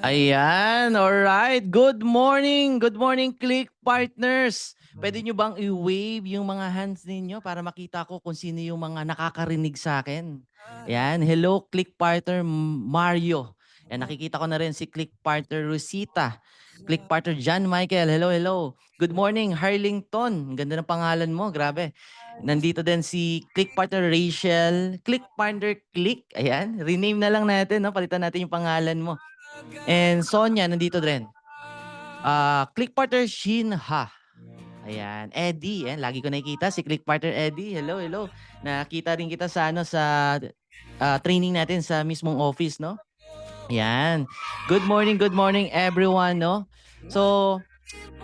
Ayan, alright. Good morning, Click Partners. Pwede nyo bang i-wave yung mga hands ninyo para makita ko kung sino yung mga nakakarinig sa akin? Ayan, hello, Click Partner Mario. Ayan, nakikita ko na rin si Click Partner Rosita. Click Partner John Michael, hello, hello. Good morning, Harlington. Ang ganda ng pangalan mo, grabe. Nandito din si Click Partner Rachel. Click Partner Click. Ayan, rename na lang natin, no? Palitan natin yung pangalan mo. And Sonia, nandito din. Click Partner Shinha. Ayan, Eddie, lagi ko nakikita si Click Partner Eddie. Hello, hello. Nakita rin kita sa training natin sa mismong office, no? Ayan. Good morning everyone, no? So,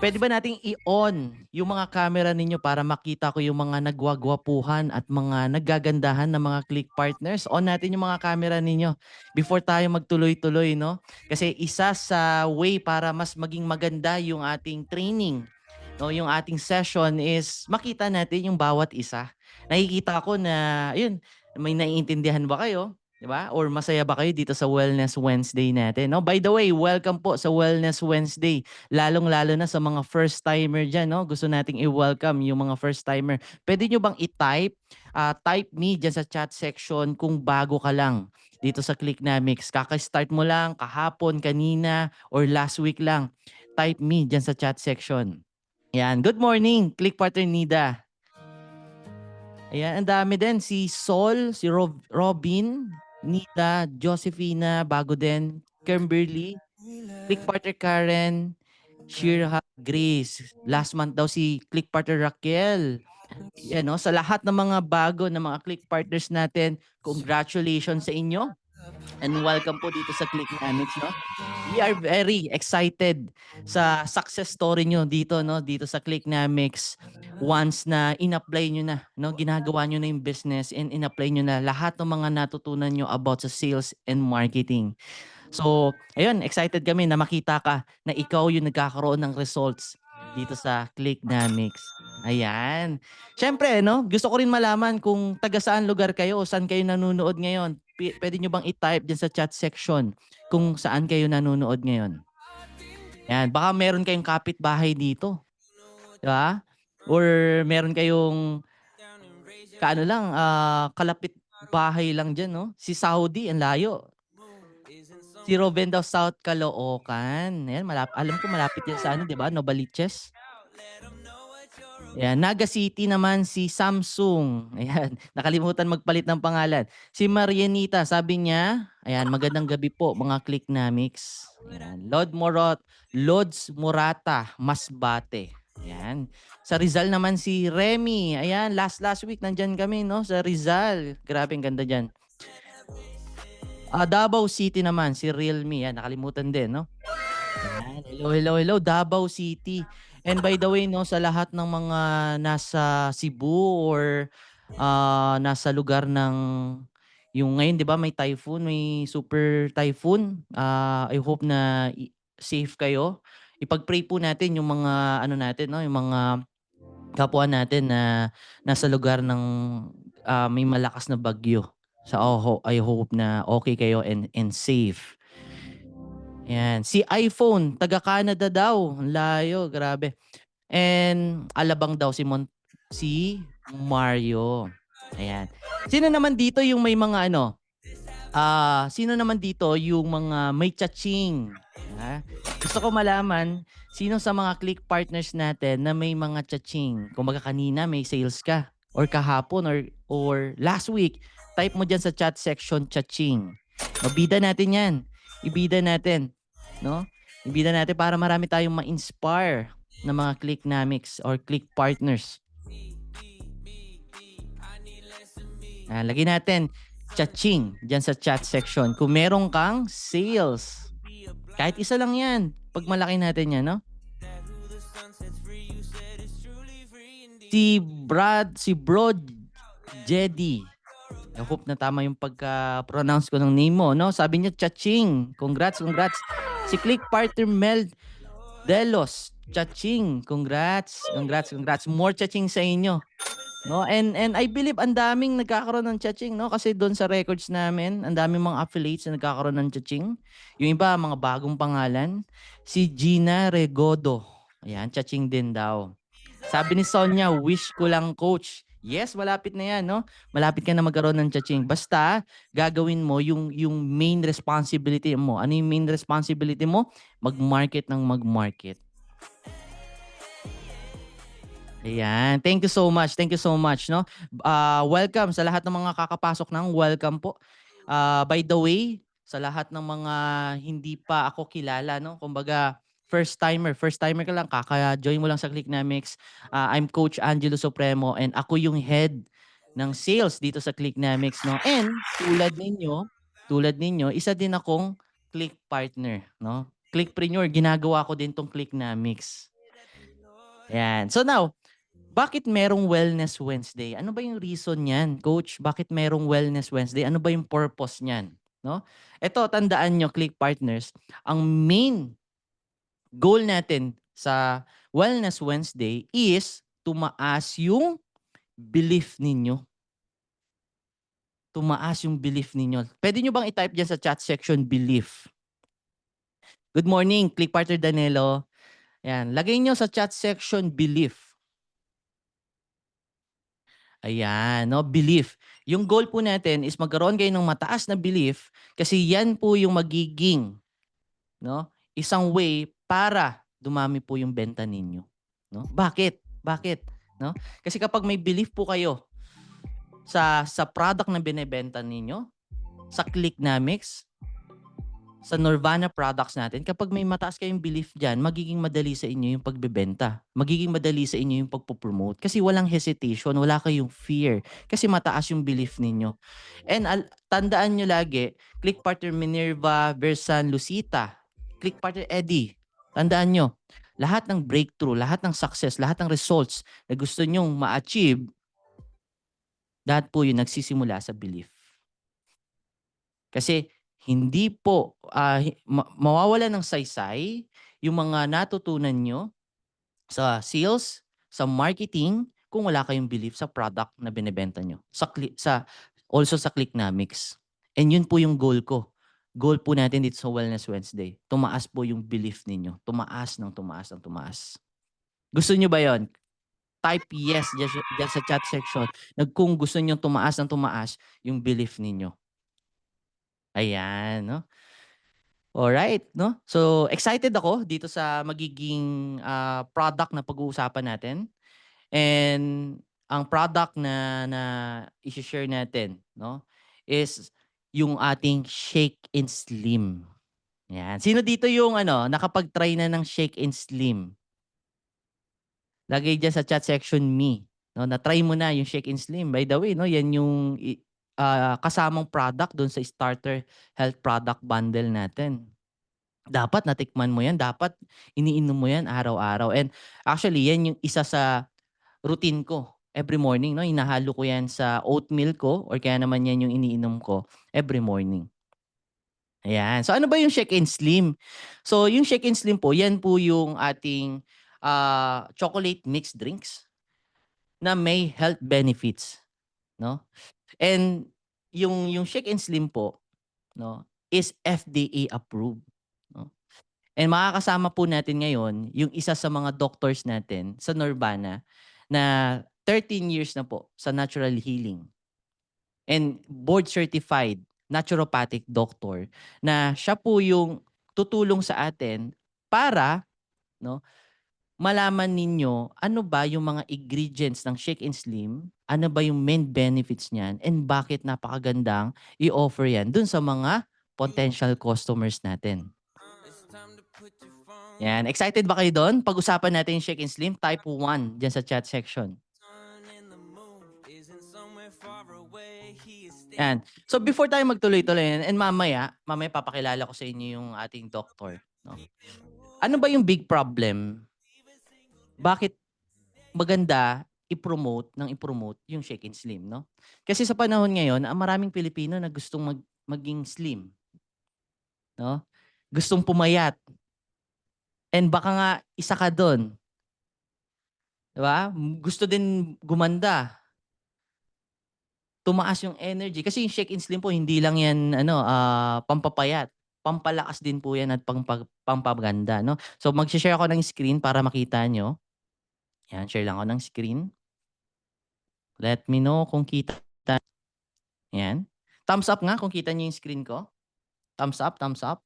pwede ba nating i-on yung mga camera ninyo para makita ko yung mga nagwagwapuhan at mga naggagandahan na mga Click Partners? On natin yung mga camera ninyo before tayo magtuloy-tuloy, no? Kasi isa sa way para mas maging maganda yung ating training, no, yung ating session is makita natin yung bawat isa. Nakikita ko na, yun, may naiintindihan ba kayo? 'Di ba? Or masaya ba kayo dito sa Wellness Wednesday natin, no? By the way, welcome po sa Wellness Wednesday. Lalong-lalo na sa mga first timer diyan, no? Gusto nating i-welcome yung mga first timer. Pwede nyo bang i-type type me diyan sa chat section kung bago ka lang dito sa Clicknamics. Kaka-start mo lang kahapon, kanina, or last week lang. Type me diyan sa chat section. Yan. Good morning, Click Partner Nida. Ayan, ang dami din. Si Sol, si Robin, Nita, Josephina, bago din, Kimberly, Click Partner Karen, Shirha, Grace. Last month daw si Click Partner Raquel. Yan, no? Sa lahat ng mga bago na mga Click Partners natin, congratulations sa inyo. And welcome po dito sa Clicknamics, no? We are very excited sa success story nyo dito, no? Dito sa Clicknamics. Once na in-apply nyo na, no? Ginagawa nyo na yung business and in-apply nyo na lahat ng mga natutunan nyo about sa sales and marketing. So, ayun, excited kami na makita ka na ikaw yung nagkakaroon ng results dito sa Clicknamics. Ayan. Siyempre, no, gusto ko rin malaman kung taga saan lugar kayo o saan kayo nanonood ngayon. Pwede nyo bang i-type dyan sa chat section kung saan kayo nanonood ngayon? Ayan, baka meron kayong kapitbahay dito. Di ba? Or meron kayong kalapit bahay lang dyan, no? Si Saudi, ang layo. Si Roben daw, South Caloocan. Ayan, alam ko malapit yan sa di ba? Novaliches. Ayan, Naga City naman si Samsung. Ayan, nakalimutan magpalit ng pangalan. Si Marianita, sabi niya, ayan, magandang gabi po mga Clicknamics. Ayan, Lods Murata, Masbate. Ayan. Sa Rizal naman si Remy. Ayan, last week nandyan kami, no? Sa Rizal. Grabe, ang ganda dyan. Davao City naman, si Realme. Yan, nakalimutan din, no? Yan. Hello, Davao City. And by the way, no, sa lahat ng mga nasa Cebu or nasa lugar ng yung ngayon, 'di ba, may typhoon, may super typhoon. I hope na safe kayo. Ipag-pray po natin yung mga natin, no, yung mga kapwa natin na nasa lugar ng may malakas na bagyo. I hope na okay kayo and safe. Yan. Si iPhone, taga Canada daw. Ang layo, grabe. And Alabang daw si Mario. Ayan. Sino naman dito yung may mga sino naman dito yung mga may chaching? Gusto ko malaman sino sa mga Click Partners natin na may mga chaching. Kung baga kanina may sales ka or kahapon or last week, type mo dyan sa chat section chaching. Mabida natin yan. Ibida natin. No? Ibida natin para marami tayong ma-inspire na mga Clicknamics or Click Partners. Lagay natin chaching dyan sa chat section. Kung meron kang sales, kahit isa lang yan. Pag malaki natin yan, no? Si Bro Jedi. I hope na tama yung pagka-pronounce ko ng name mo, no? Sabi niya, chaching. Congrats. Si Click Partner Mel Delos. Chaching. Congrats. More chaching sa inyo. No? And I believe ang daming nagkakaroon ng cha-ching, no? Kasi doon sa records namin, ang daming mga affiliates na nagkakaroon ng cha-ching. Yung iba, mga bagong pangalan. Si Gina Regodo. Ayan, cha-ching din daw. Sabi ni Sonia, wish ko lang coach. Yes, malapit na yan, no? Malapit ka na magkaroon ng cha-ching. Basta, gagawin mo yung main responsibility mo. Ano yung main responsibility mo? Mag-market ng mag-market. Ayan. Thank you so much. Thank you so much, no? Welcome sa lahat ng mga kakapasok ng welcome po. By the way, sa lahat ng mga hindi pa ako kilala, no? Kumbaga, first timer ka lang, kaka-join mo lang sa Clicknamics. I'm Coach Angelo Supremo and ako yung head ng sales dito sa Clicknamics, no? And tulad ninyo, isa din akong Click partner, no? Clickpreneur, ginagawa ko din tong Clicknamics. Yan. So now, bakit merong Wellness Wednesday? Ano ba yung reason niyan, coach? Bakit merong Wellness Wednesday? Ano ba yung purpose niyan, no? Ito, tandaan nyo, Click Partners, ang main goal natin sa Wellness Wednesday is tumaas yung belief ninyo. Tumaas yung belief ninyo. Pwede nyo bang i-type dyan sa chat section, belief? Good morning, Click Partner Danilo. Yan, lagay nyo sa chat section, belief. Ayan, no, belief. Yung goal po natin is magkaroon kayo ng mataas na belief kasi yan po yung magiging, no, isang way para dumami po yung benta ninyo, no? Bakit? Bakit? No? Kasi kapag may belief po kayo sa product na binebenta ninyo, sa Clicknamics, sa Nirvana products natin, kapag may mataas kayong belief dyan, magiging madali sa inyo yung pagbebenta. Magiging madali sa inyo yung pagpo-promote. Kasi walang hesitation, wala kayong fear. Kasi mataas yung belief ninyo. And tandaan nyo lagi, Click Partner Minerva, Versan, Lucita, Click Partner Eddie, tandaan nyo, lahat ng breakthrough, lahat ng success, lahat ng results na gusto nyong ma-achieve, lahat po yun nagsisimula sa belief. Kasi hindi po mawawala ng saysay yung mga natutunan nyo sa sales, sa marketing, kung wala kayong belief sa product na binebenta nyo. Also sa Clicknamics. And yun po yung goal ko. Goal po natin dito sa Wellness Wednesday. Tumaas po yung belief ninyo. Tumaas ng tumaas ng tumaas. Gusto nyo ba yon? Type yes dyan sa chat section. Kung gusto nyo tumaas ng tumaas yung belief ninyo. Ayan, no? Alright, no? So, excited ako dito sa magiging product na pag-uusapan natin. And ang product na i-share natin, no, is yung ating Shake and Slim. Yan. Sino dito yung nakapag-try na ng Shake and Slim? Lagay diyan sa chat section me. No, na-try mo na yung Shake and Slim. By the way, no, yan yung kasamang product doon sa starter health product bundle natin. Dapat natikman mo yan. Dapat iniinom mo yan araw-araw. And actually, yan yung isa sa routine ko every morning. No? Hinahalo ko yan sa oatmeal ko or kaya naman yan yung iniinom ko every morning. Ayan. So ano ba yung Shake and Slim? So yung Shake and Slim po, yan po yung ating chocolate mixed drinks na may health benefits. No? And yung Shake and Slim po, no, is FDA approved. No? And makakasama po natin ngayon yung isa sa mga doctors natin sa Nirvana na 13 years na po sa natural healing. And board certified naturopathic doctor na siya po yung tutulong sa atin para, no, malaman ninyo ano ba yung mga ingredients ng Shake and Slim, ano ba yung main benefits niyan, and bakit napakagandang i-offer yan dun sa mga potential customers natin. Yan. Excited ba kayo doon? Pag-usapan natin yung Shake and Slim, type 1 dyan sa chat section. Yan. So before tayo magtuloy-tuloy, and mamaya papakilala ko sa inyo yung ating doctor. No? Ano ba yung big problem? Bakit maganda i-promote yung Shake and Slim, no? Kasi sa panahon ngayon, maraming Pilipino na gustong maging slim, no? Gustong pumayat. And baka nga isa ka doon. 'Di ba? Gusto din gumanda. tumaas yung energy. Kasi yung Shake and Slim po hindi lang yan ano, pampapayat, pampalakas din po yan at pampaganda 'no. So magse-share ako ng screen para makita niyo. Yan, share lang ako ng screen. Let me know kung kita. Yan. Thumbs up nga kung kita niyo yung screen ko. Thumbs up, thumbs up.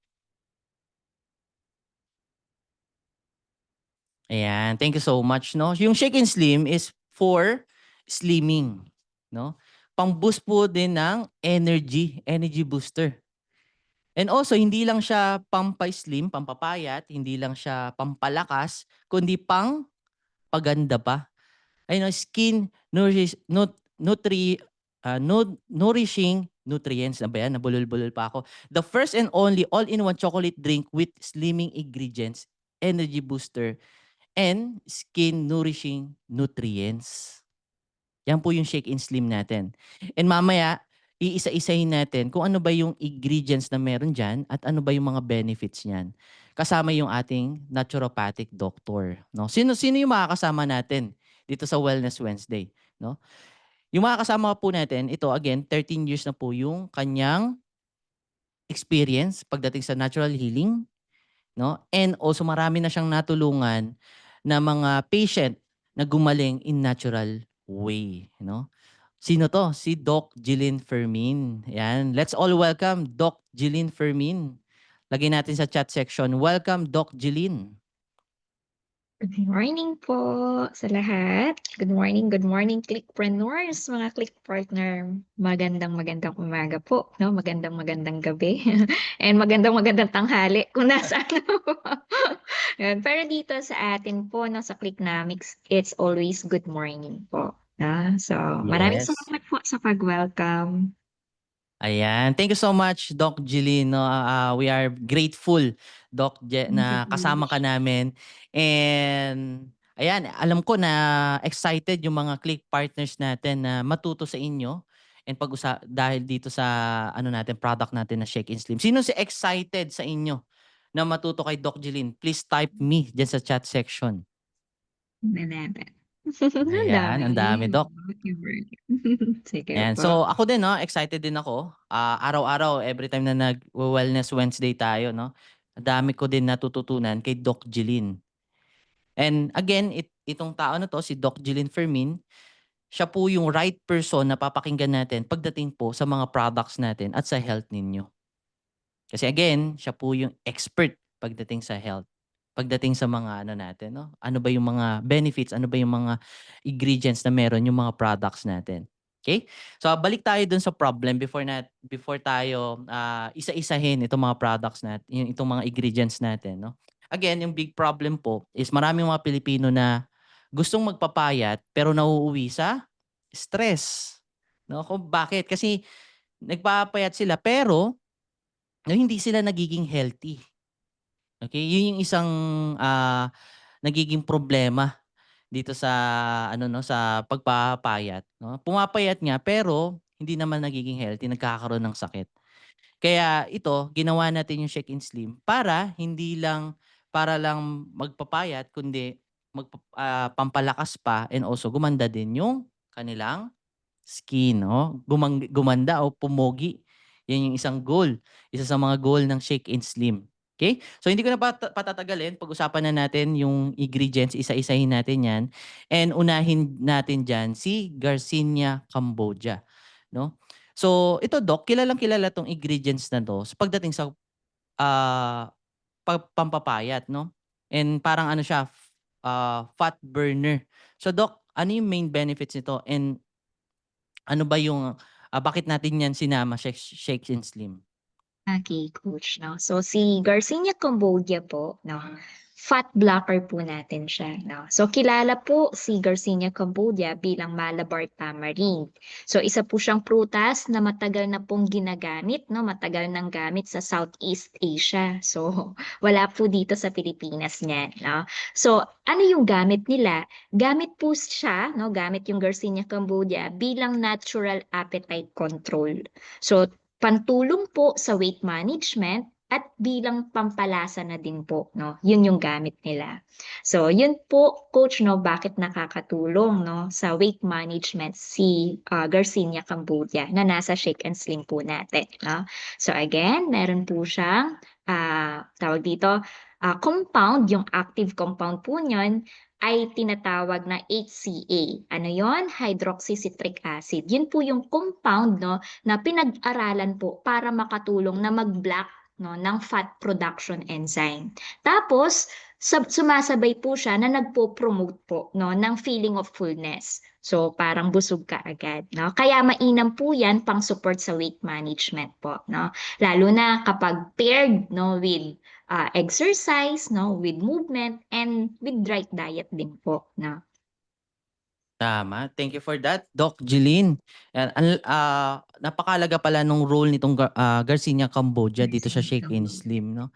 Ayan, thank you so much 'no. Yung Shake and Slim is for slimming 'no. Pang-boost po din ng energy, energy booster. And also hindi lang siya pampa-slim, pampapayat, hindi lang siya pampalakas, kundi paganda pa. Ayun, skin nourishing nutrients na ba yan? Nabulol-bulol pa ako. The first and only all-in-one chocolate drink with slimming ingredients, energy booster, and skin nourishing nutrients. Yan po yung Shake and Slim natin. And mamaya, iisa-isahin natin kung ano ba yung ingredients na meron dyan at ano ba yung mga benefits niyan. Kasama yung ating naturopathic doctor. No? Sino yung makakasama natin dito sa Wellness Wednesday? No? Yung mga kasama po natin, ito again, 13 years na po yung kanyang experience pagdating sa natural healing. No? And also marami na siyang natulungan na mga patient na gumaling in natural way. No? Sino to? Si Doc Jeline Fermin. Yan. Let's all welcome Doc Jeline Fermin. Lagay natin sa chat section. Welcome, Doc Jeline. Good morning po sa lahat. Good morning Clickpreneurs, mga Click Partner. Magandang umaga po, no? Magandang gabi. And magandang tanghali kung nasaan po. Yan. Pero dito sa atin po, no, sa Clicknomics, it's always good morning po. So, maraming Yes. salamat po sa pag-welcome. Ayan. Thank you so much, Doc Jeline. No? We are grateful, Doc, na kasama ka namin. And ayan, alam ko na excited yung mga click partners natin na matuto sa inyo and dahil dito sa ano natin, product natin na Shake and Slim. Sino si excited sa inyo na matuto kay Doc Jeline? Please type me dyan sa chat section. Ang Ayan, ang dami, Doc. Sige Ayan. po. So ako din, no, excited din ako. Araw-araw, every time na nag-Wellness Wednesday tayo, no, ang dami ko din natututunan kay Doc Jeline. And again, itong tao na to, si Doc Jeline Fermin, siya po yung right person na papakinggan natin pagdating po sa mga products natin at sa health ninyo. Kasi again, siya po yung expert pagdating sa health. Pagdating sa mga ano natin, no? Ano ba yung mga benefits, ano ba yung mga ingredients na meron yung mga products natin. Okay? So balik tayo dun sa problem before tayo isa-isahin itong mga products natin, itong mga ingredients natin, no? Again, yung big problem po is maraming mga Pilipino na gustong magpapayat pero nauuwi sa stress. No? Kung bakit? Kasi nagpapayat sila pero na hindi sila nagiging healthy. Okay? Yun yung isang nagiging problema dito sa ano no sa pagpapayat, no? Pumapayat nga pero hindi naman nagiging healthy, nagkakaroon ng sakit. Kaya ito, ginawa natin yung Shake and Slim para lang magpapayat kundi pampalakas pa and also gumanda din yung kanilang skin, no? Gumanda o pumogi. Yan yung isang goal. Isa sa mga goal ng Shake and Slim. Okay? So hindi ko na patatagalin. Pag-usapan na natin yung ingredients. Isa-isahin natin yan. And unahin natin dyan si Garcinia Cambodia. No? So ito, Doc, kilalang kilala tong ingredients na to sa pagdating sa uh, pampapayat. No? And parang ano siya, fat burner. So Doc, ano yung main benefits nito? And ano ba yung, bakit natin yan sinama, Shake and Slim? Okay, coach, 'no. So si Garcinia Cambodia po, 'no, fat blocker po natin siya, 'no. So kilala po si Garcinia Cambodia bilang Malabar tamarind. So isa po siyang prutas na matagal na pong ginagamit, 'no, matagal nang gamit sa Southeast Asia. So wala po dito sa Pilipinas niyan, 'no. So ano yung gamit nila? Gamit po siya, 'no, gamit yung Garcinia Cambodia bilang natural appetite control. So pantulong po sa weight management at bilang pampalasa na din po, no? Yun yung gamit nila. So, yun po, coach, no, bakit nakakatulong, no, sa weight management si Garcinia Cambodia na nasa Shake and Slim po natin, no? So, again, meron po siyang tawag dito, compound, yung active compound po niyon ay tinatawag na HCA. Ano yon? Hydroxycitric acid. Yun po yung compound, no, na pinag-aralan po para makatulong na mag-block, no, ng fat production enzyme. Tapos, sumasabay po siya na nagpo-promote po, no, ng feeling of fullness. So, parang busog ka agad, no? Kaya mainam po yan pang support sa weight management po, no? Lalo na kapag paired, no, with exercise, no, with movement, and with right diet din po, no? Tama. Thank you for that, Doc Jeline. Napakalaga pala nung role nitong Garcinia Cambodia dito sa Shake and Slim, no?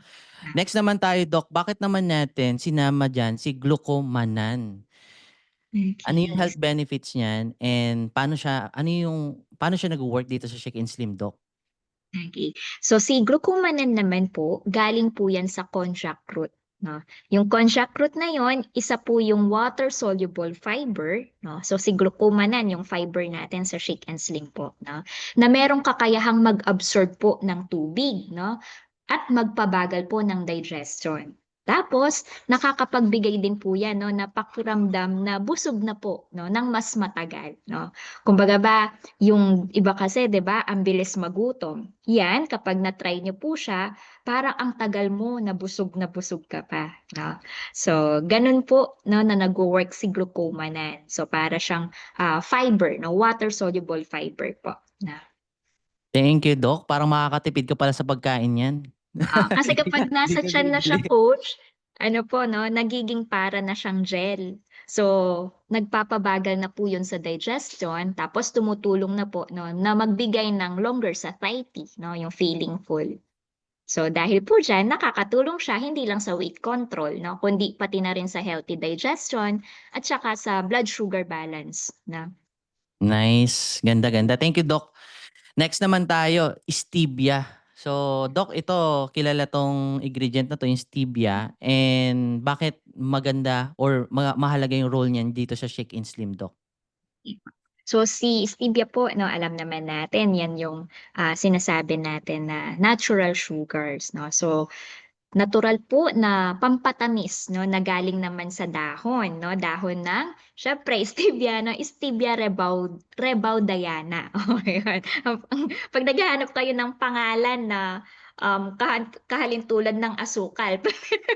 Next naman tayo, Doc. Bakit naman natin sinama dyan si glucomannan? Ano yung Okay. health benefits niyan and paano siya nag-work dito sa Shake and Slim, Doc? Okay. So si glucomannan naman po, galing po yan sa konjac root. No? Yung konjac root na yon, isa po yung water-soluble fiber. No? So si glucomannan, yung fiber natin sa Shake and Slim po. No? Na merong kakayahang mag-absorb po ng tubig. No? At magpabagal po ng digestion. Tapos, nakakapagbigay din po yan, no, na pakiramdam na busog na po, no, ng mas matagal, no. Kumbaga ba, yung iba kasi, 'di ba, ang bilis magutom. Yan, kapag na-try niyo po siya, parang ang tagal mo na busog ka pa, no. So, ganun po, no, na nag-work si glucomannan. So, para siyang fiber, no, water-soluble fiber po. Na. Thank you, Doc. Parang makakatipid ka pala sa pagkain yan. Kasi kapag Di nasa ka tiyan na siya, bibili. coach, ano po, no, nagiging para na siyang gel. So, nagpapabagal na po yun sa digestion, tapos tumutulong na po, no, na magbigay ng longer satiety, no, yung feeling full. So, dahil po dyan, nakakatulong siya hindi lang sa weight control, no, kundi pati na rin sa healthy digestion at saka sa blood sugar balance, na. Nice. Ganda, ganda. Thank you, Doc. Next naman tayo, stevia. So, Doc, ito, kilala tong ingredient na to, yung stevia. And bakit maganda or mahalaga yung role niyan dito sa Shake and Slim, Doc? So si stevia po, no, alam naman natin, yan yung sinasabi natin na natural sugars, no. So natural po na pampatamis, no, na galing naman sa dahon, no, dahon ng syempre stevia, no, stevia rebaudiana. Oh, yun. Pag naghahanap kayo ng pangalan na kahalintulad ng asukal,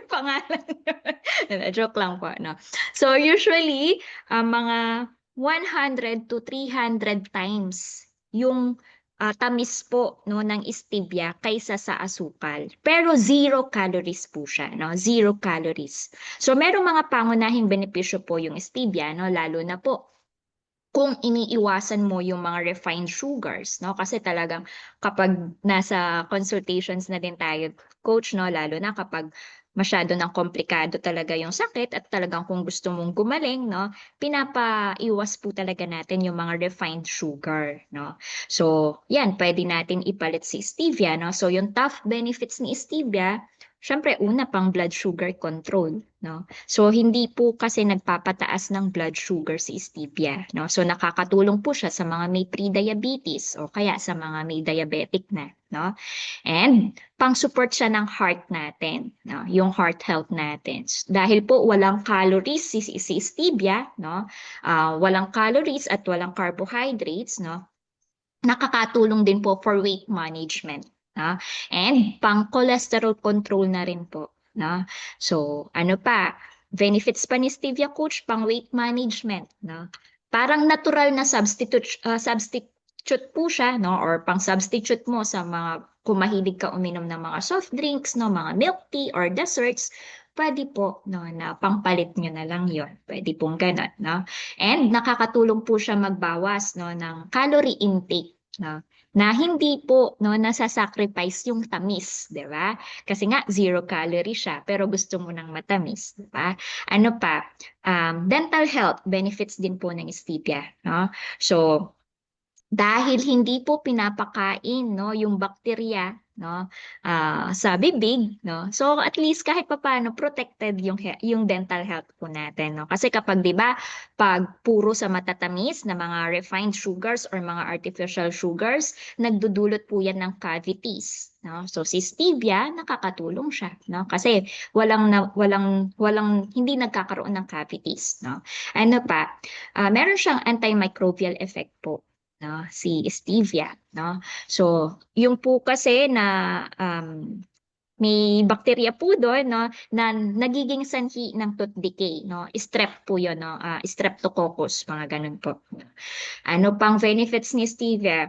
pangalan yun. Joke lang po, no. So usually, mga 100 to 300 times yung tamis po, no, ng stevia kaysa sa asukal. Pero 0 calories po siya, no? 0 calories. So merong mga pangunahing benepisyo po yung stevia, no, lalo na po kung iniiwasan mo yung mga refined sugars, no? Kasi talagang kapag nasa consultations na din tayo, coach, no, lalo na kapag masyado ng komplikado talaga yung sakit at talagang kung gusto mong gumaling, no, pinapaiwas po talaga natin yung mga refined sugar, no. So, yan, pwede natin ipalit si stevia, no. So, yung top benefits ni stevia, syempre una pang blood sugar control, no. So, hindi po kasi nagpapataas ng blood sugar si stevia, no? So, nakakatulong po siya sa mga may pre-diabetes o kaya sa mga may diabetic na, no? And, pang-support siya ng heart natin, no? Yung heart health natin. Dahil po walang calories si stevia, no? Walang calories at walang carbohydrates, no? Nakakatulong din po for weight management, no? And pang-cholesterol control na rin po, no? So, ano pa, benefits pa ni stevia, coach, pang weight management, no? Parang natural na substitute po siya, no? Or pang substitute mo sa mga kung mahilig ka uminom ng mga soft drinks, no, mga milk tea or desserts, pwede po, no, na pangpalit nyo na lang yon. Pwede pong ganun, no? And nakakatulong po siya magbawas, no, ng calorie intake, no? Na hindi po, no, nasa-sacrifice yung tamis, 'di ba? Kasi nga 0 calorie siya pero gusto mo ng matamis, 'di ba? Ano pa? Dental health benefits din po ng stevia, no? So dahil hindi po pinapakain, no, yung bakterya no, sa bibig, no. So at least kahit papaano protected yung dental health po natin, no. Kasi kapag 'di ba, pag puro sa matatamis na mga refined sugars or mga artificial sugars, nagdudulot po yan ng cavities, no. So si stevia nakakatulong siya, no, kasi walang hindi nagkakaroon ng cavities, no. Ano pa, meron siyang antimicrobial effect po, no, si stevia, no. So, yung po kasi na may bakterya po doon, no, na nagiging sanhi ng tooth decay, no. Strep po 'yon, no, Streptococcus, mga gano'n po. Ano pang benefits ni stevia?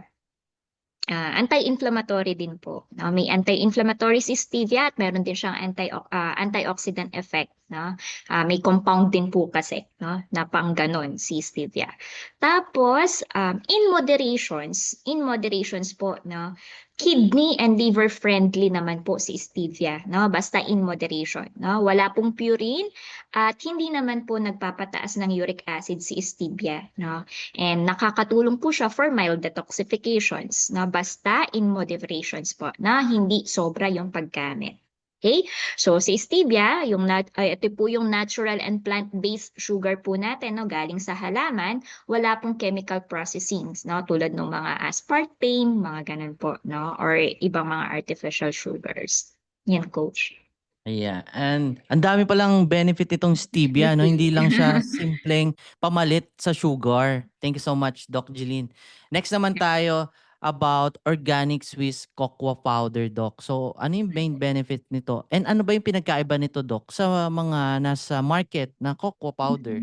Anti-inflammatory din po, no? May anti-inflammatory si stevia at meron din siyang antioxidant effect, no? May compound din po kasi, no, na pang ganon si stevia. Tapos, in moderations po, no, kidney and liver friendly naman po si stevia, no? Basta in moderation, no? Wala pong purine at hindi naman po nagpapataas ng uric acid si stevia, no? And nakakatulong po siya for mild detoxifications, na basta in moderations po, na hindi sobra yung paggamit. Okay? So si stevia, ito po yung natural and plant-based sugar po natin, no, galing sa halaman, wala pong chemical processing, no, tulad ng mga aspartame, mga ganun po, no, or ibang mga artificial sugars. Yan, coach. Ayan, and ang dami palang benefit itong stevia 'no, hindi lang siya simpleng pamalit sa sugar. Thank you so much, Doc Jeline. Next naman tayo about organic Swiss cocoa powder, Doc. So, ano yung main benefit nito? And ano ba yung pinagkaiba nito, Doc, sa mga nasa market na cocoa powder?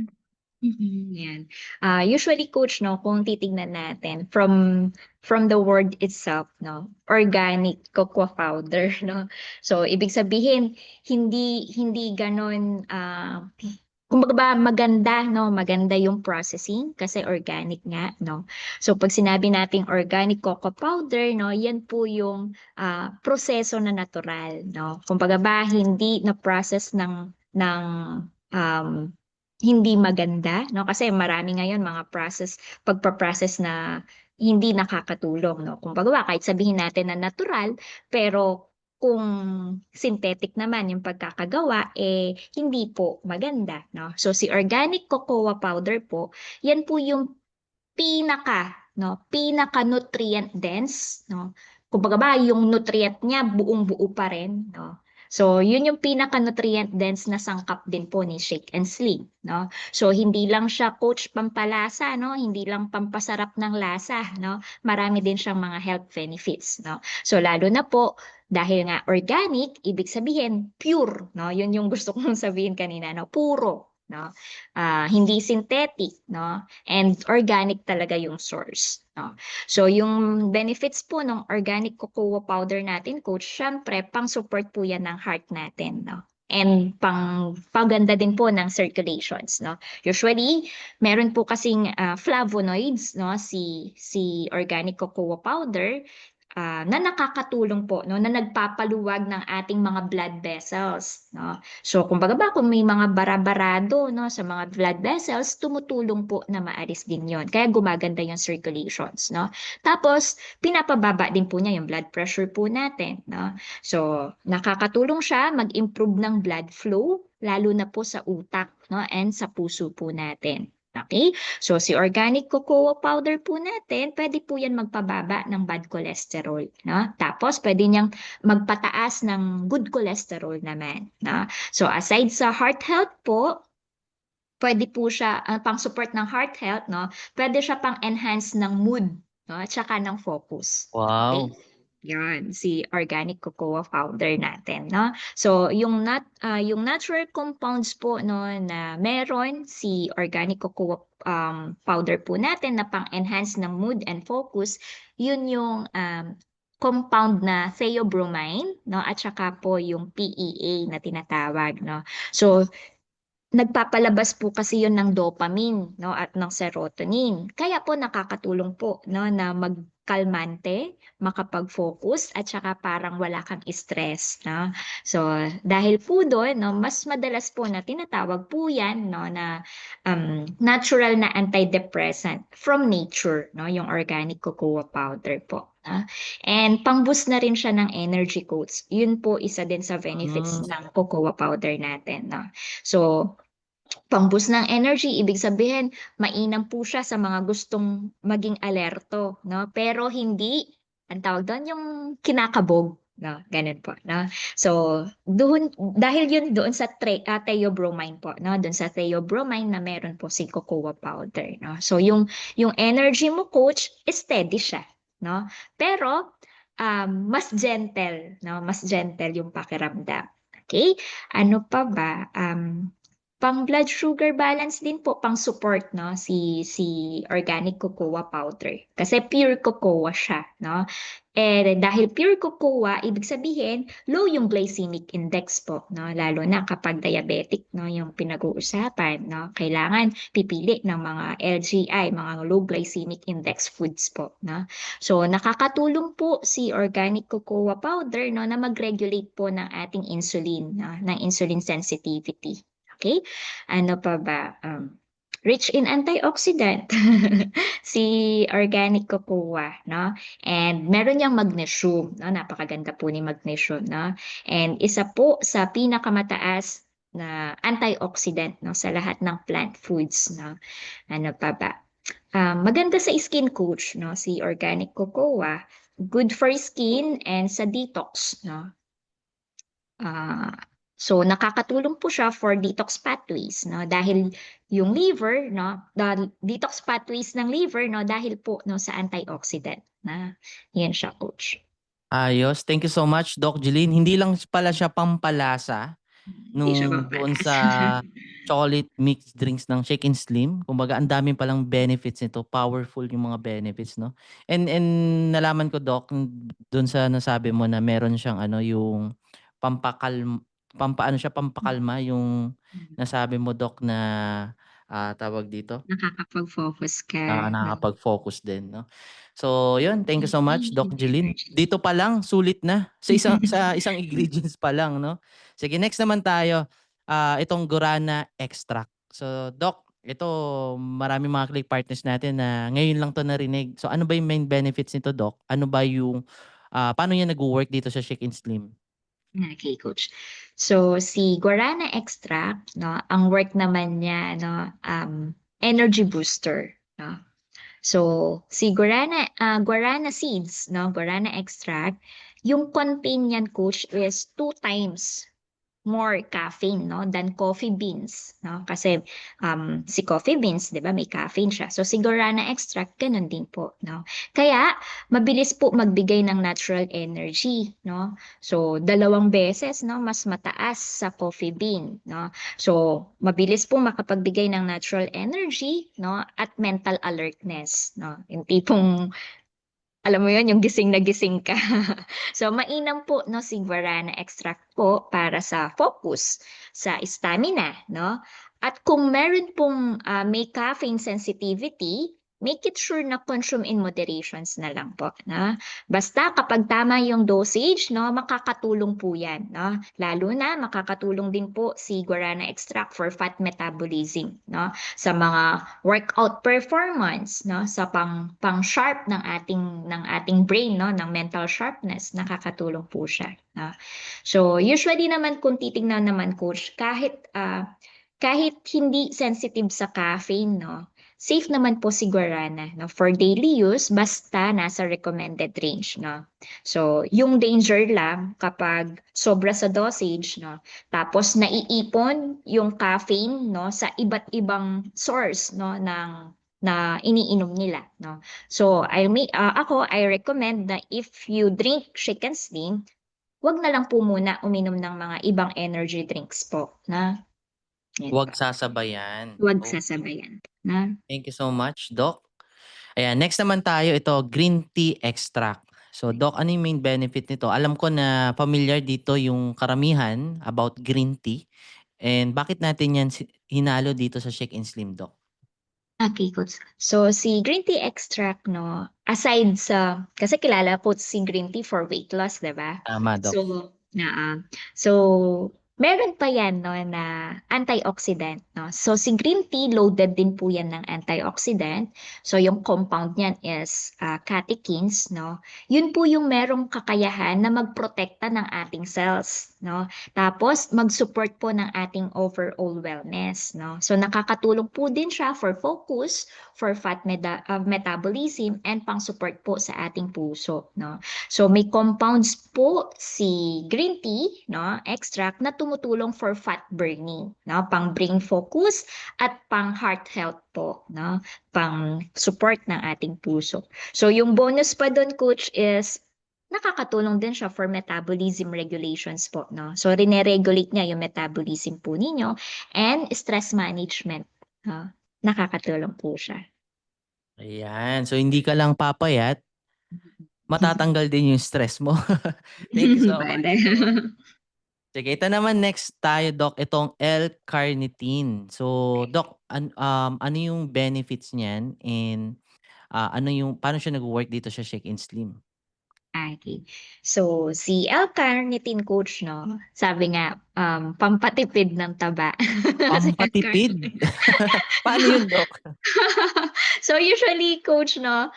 Yan. Usually coach, no, kung titignan natin from the word itself, no, organic cocoa powder, no. So ibig sabihin hindi gano'n, kumbaga ba maganda, no, maganda yung processing kasi organic nga, no. So pag sinabi nating organic cocoa powder, no, yan po yung proseso na natural, no. Kumbaga ba hindi na process ng um hindi maganda, no? Kasi marami ngayon mga pagpa-process na hindi nakakatulong, no? Kumbaga kahit sabihin natin na natural, pero kung synthetic naman yung pagkakagawa, hindi po maganda, no? So si organic cocoa powder po, yan po yung pinaka nutrient dense, no? Kumbaga ba yung nutrient niya buong-buo pa rin, no? So, yun yung pinaka nutrient dense na sangkap din po ni Shake and Sleep, no? So, hindi lang siya coach pampalasa, no? Hindi lang pampasarap ng lasa, no? Marami din siyang mga health benefits, no? So, lalo na po dahil nga organic, ibig sabihin pure, no? Yun yung gusto kong sabihin kanina, no? Puro, no? Hindi synthetic, no? And organic talaga yung source, no? So yung benefits po ng organic cocoa powder natin, coach, syempre pang-support po yan ng heart natin, no? And paganda din po ng circulations, no? Usually, meron po kasing flavonoids, no, si organic cocoa powder, na nakakatulong po, no, na nagpapaluwag ng ating mga blood vessels, no. So kumbaga ba kung may mga bara-barado, no, sa mga blood vessels, tumutulong po na maalis din 'yon. Kaya gumaganda yung circulations, no. Tapos pinapababa din po niya yung blood pressure po natin, no. So nakakatulong siya mag-improve ng blood flow lalo na po sa utak, no, and sa puso po natin. Okay? So si organic cocoa powder po natin, pwede po yan magpababa ng bad cholesterol, no? Tapos pwede niyang magpataas ng good cholesterol naman, no? So aside sa heart health po, pwede po siya pang-support ng heart health, no? Pwede siya pang-enhance ng mood, no? At saka ng focus. Okay? Wow. Yan, si organic cocoa powder natin, no? So, yung natural compounds po, no, na meron si organic cocoa powder po natin na pang-enhance ng mood and focus, yun yung compound na theobromine, no, at saka po yung PEA na tinatawag, no. So, nagpapalabas po kasi yun ng dopamine, no, at ng serotonin. Kaya po nakakatulong po, no, na magkalmante, makapag-focus, at saka parang wala kang stress, no. So, dahil po doon, no, mas madalas po na tinatawag po yan, no, na natural na antidepressant from nature, no, yung organic cocoa powder po. And pang-boost na rin siya ng energy coach. Yun po isa din sa benefits Hmm. ng cocoa powder natin, no? So, pang-boost ng energy, ibig sabihin, mainam po siya sa mga gustong maging alerto, no? Pero hindi, ang tawag doon, yung kinakabog, no? Ganun po, no? So, doon, dahil yun doon sa theobromine po, no? Doon sa theobromine na meron po si cocoa powder, no? So, yung energy mo, coach, steady siya, no? Pero, mas gentle, no? Mas gentle yung pakiramdam. Okay? Ano pa ba? Pang blood sugar balance din po, pang support, no, si organic cocoa powder. Kasi pure cocoa siya, no? Eh dahil pure cocoa, ibig sabihin low yung glycemic index po, no? Lalo na kapag diabetic, no, yung pinag-uusapan, no? Kailangan pipili ng mga LGI, mga low glycemic index foods po, no? So nakakatulong po si organic cocoa powder, no, na mag-regulate po ng ating insulin, no, ng insulin sensitivity. Okay? Ano pa ba? Rich in antioxidant si organic cocoa, no? And meron niyang magnesium, no? Napakaganda po ni magnesium, no? And isa po sa pinakamataas na antioxidant, no, sa lahat ng plant foods, no? Ano pa ba? Maganda sa skin, coach, no, si organic cocoa. Good for skin and sa detox, no? Ah, so nakakatulong po siya for detox pathways, no? Dahil yung liver, no, the detox pathways ng liver, no, dahil po, no, sa antioxidant na yan siya, coach. Ayos. Thank you so much, Doc Jeline. Hindi lang pala siya pampalasa Hindi siya nung doon pampalas. sa chocolate mixed drinks ng Shake and Slim. Kumbaga, ang dami palang benefits nito. Powerful yung mga benefits, no? And nalaman ko, Doc, doon sa nasabi mo na meron siyang ano, yung pampaano siya, pampakalma, yung nasabi mo, Doc, na tawag dito, Nakakapag-focus ka, no? nakakapag-focus din, no? So, yun. Thank you so much, Doc Jeline. Energy. Dito pa lang, sulit na. Sa isang ingredients pa lang, no? Sige, next naman tayo. Itong Guarana extract. So, Doc, ito, marami mga click partners natin na ngayon lang to narinig. So, ano ba yung main benefits nito, Doc? Ano ba yung, paano yan nag-work dito sa Shake and Slim? Okay, coach. So, si guarana extract, no, ang work naman niya, no, energy booster, no? So, si guarana seeds, no, guarana extract, yung contain niyan, coach, is 2 times more caffeine, no, than coffee beans, no? Kasi si coffee beans, 'di ba, may caffeine siya. So si guarana extract ganun din po, no? Kaya mabilis po magbigay ng natural energy, no? So 2 beses, no, mas mataas sa coffee bean, no? So mabilis po makapagbigay ng natural energy, no, at mental alertness, no? Yung tipong alam mo yon, yung gising na gising ka. So, mainam po, no, si guarana extract po para sa focus, sa stamina, no? At kung meron pong may caffeine sensitivity, make it sure na consume in moderations na lang po, na. Basta kapag tama yung dosage, no, makakatulong po yan, no? Lalo na makakatulong din po si guarana extract for fat metabolism, no? Sa mga workout performance, no, sa pang sharp ng ating brain, no, ng mental sharpness, nakakatulong po siya, no? So usually naman kung titingnan naman, coach, kahit hindi sensitive sa caffeine, no, safe naman po si guarana, no, for daily use basta nasa recommended range, no. So yung danger lang kapag sobra sa dosage, no, tapos naiipon yung caffeine, no, sa iba't ibang source, no, na iniinom nila, no. So I recommend na if you drink Shake and Slim, wag na lang po muna uminom ng mga ibang energy drinks po, na yan Huwag po. sasabayan. Wag Okay. sasabayan, na. Thank you so much, Doc. Ayan, next naman tayo, ito, green tea extract. So, Doc, ano yung main benefit nito? Alam ko na familiar dito yung karamihan about green tea. And bakit natin yan hinalo dito sa Shake and Slim, Doc? Okay, coach. So, si green tea extract, no, aside sa, kasi kilala po si green tea for weight loss, di ba? Tama, Doc. So, na, so, Meron pa yan 'no, na antioxidant 'no. So si green tea loaded din po yan ng antioxidant. So yung compound niyan is, catechins 'no. Yun po yung merong kakayahan na magprotekta ng ating cells 'no. Tapos mag-support po ng ating overall wellness 'no. So nakakatulong po din siya for focus, for fat metabolism, and pang-support po sa ating puso 'no. So may compounds po si green tea 'no, extract na tumutulong for fat burning 'no, pang brain focus at pang heart health po 'no, pang support ng ating puso. So yung bonus pa dun coach is nakakatulong din siya for metabolism regulations po 'no. So rine-regulate niya yung metabolism po ninyo and stress management 'no, nakakatulong po siya. Ayan. So hindi ka lang papayat, matatanggal din yung stress mo. Thank you so much, Puwede. Doc. Sige, ito naman next tayo, Doc, itong L-carnitine. So, Doc, ano yung benefits niyan and paano siya nag-work dito sa Shake and Slim? Okay. So, si L-carnitine coach 'no, sabi nga, pampatipid ng taba si Pampatipid? L-carnitine. Paano yun, Doc? So, usually coach 'no,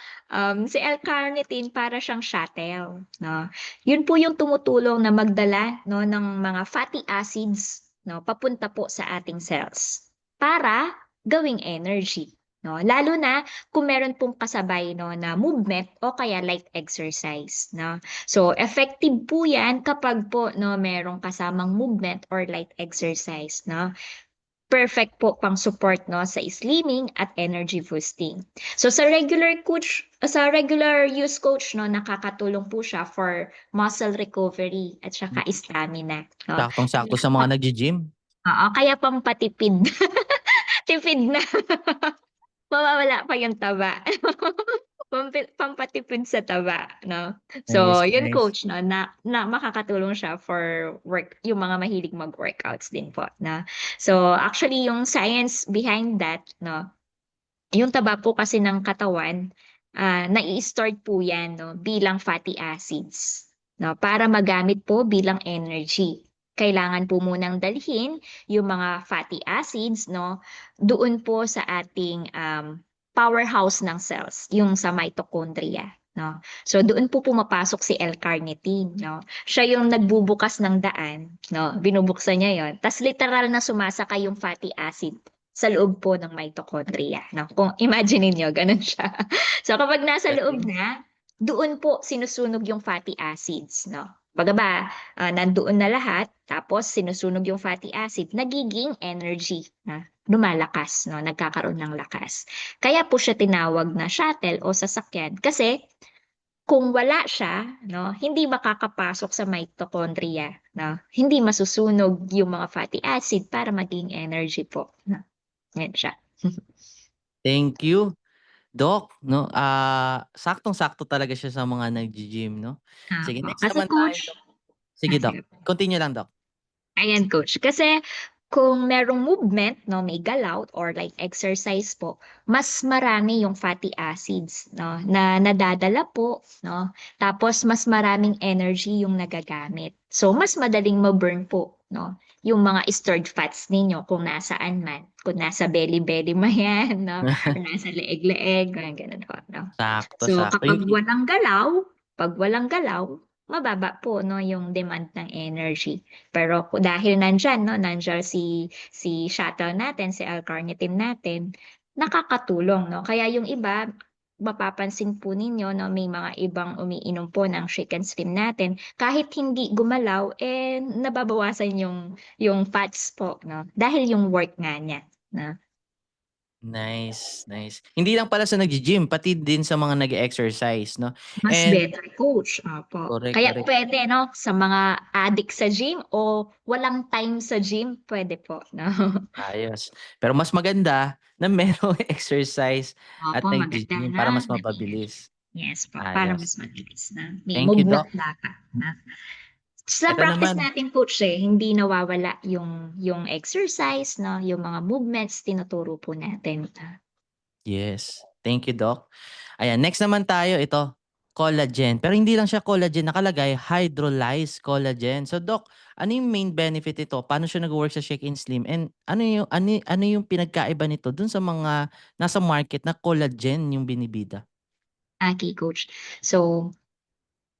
si L-carnitine para siyang shuttle 'no. Yun po yung tumutulong na magdala 'no ng mga fatty acids 'no, papunta po sa ating cells para gawing energy 'no. Lalo na kung meron pong kasabay 'no na movement o kaya light exercise 'no. So, effective po 'yan kapag po 'no merong kasamang movement or light exercise 'no. Perfect po pang-support 'no sa slimming at energy boosting. So sa regular use coach 'no, nakakatulong po siya for muscle recovery at saka stamina 'no. Saktong-sakto Kaya sa mga naggi-gym. oo, kaya pampatipid. Tipid na. Mawawala pa yung taba. Pampatipid sa taba 'no. So Nice, yun nice. coach 'no, na makakatulong siya for yung mga mahilig mag-workouts din po 'no. So actually yung science behind that 'no, yung taba po kasi ng katawan, nai-stored po yan 'no bilang fatty acids 'no, para magamit po bilang energy. Kailangan po munang dalhin yung mga fatty acids 'no, doon po sa ating, powerhouse ng cells, yung sa mitochondria 'no. So doon po pumapasok si L-carnitine 'no, siya yung nagbubukas ng daan 'no, binubuksan niya yun ta's literal na sumasakay yung fatty acid sa loob po ng mitochondria 'no, kung imagine niyo gano'n siya. So kapag nasa loob Galing. na, doon po sinusunog yung fatty acids 'no. Kumbaga ba, nandoon na lahat tapos sinusunog yung fatty acid, nagiging energy na lumalakas 'no, nagkakaroon ng lakas. Kaya po siya tinawag na shuttle o sasakyan kasi kung wala siya 'no, hindi makakapasok sa mitochondria 'no, hindi masusunog yung mga fatty acid para maging energy po 'no. Yan siya. Thank you, Doc, 'no? Saktong-sakto talaga siya sa mga naggi-gym, 'no? Sige, Opo, next kasi naman tayo, coach Doc. Sige, Doc. sige po. Continue lang, Doc. Ayan coach, kasi kung merong movement 'no, may galaw or like exercise po, mas marami yung fatty acids 'no, na nadadala po 'no, tapos mas maraming energy yung nagagamit. So mas madaling ma-burn po 'no, yung mga stored fats ninyo kung nasaan man, kung nasa belly-belly man yan 'no, or nasa leeg-leeg, mga gano'n po 'no. Sakto, So sakto. kapag walang galaw, 'pag walang galaw, mababa po 'no, yung demand ng energy. Pero dahil nandiyan 'no, nandiyan si shuttle natin, si L-carnitine natin, nakakatulong 'no. Kaya yung iba, mapapansin po ninyo 'no, may mga ibang umiinom po ng Shake and Slim natin, kahit hindi gumalaw, eh, nababawasan yung fats po 'no, dahil yung work nga niya 'no. Nice, nice. Hindi lang pala sa naggi-gym, pati din sa mga nag-e-exercise, 'no? Mas And better coach, opo. correct, Kaya correct. puwede 'no, sa mga addict sa gym o walang time sa gym, puwede po 'no. Ayos. Pero mas maganda na merong exercise at Opo, maganda naggi-gym na para mas nag-e-energy. mapabilis. Yes po, para Ayos. mas mabilis na may Thank you, movement Doc. dapat na. Sa Eto practice naman, natin coach, hindi nawawala yung exercise 'no, yung mga movements tinuturo po natin. yes. Thank you, Doc. Ayan, next naman tayo, ito. Collagen. Pero hindi lang siya collagen, nakalagay hydrolyzed collagen. So Doc, ano yung main benefit ito? Paano siya nag-work sa Shake and Slim? And ano yung pinagkaiba nito dun sa mga nasa market na collagen yung binibida? Okay, coach. So,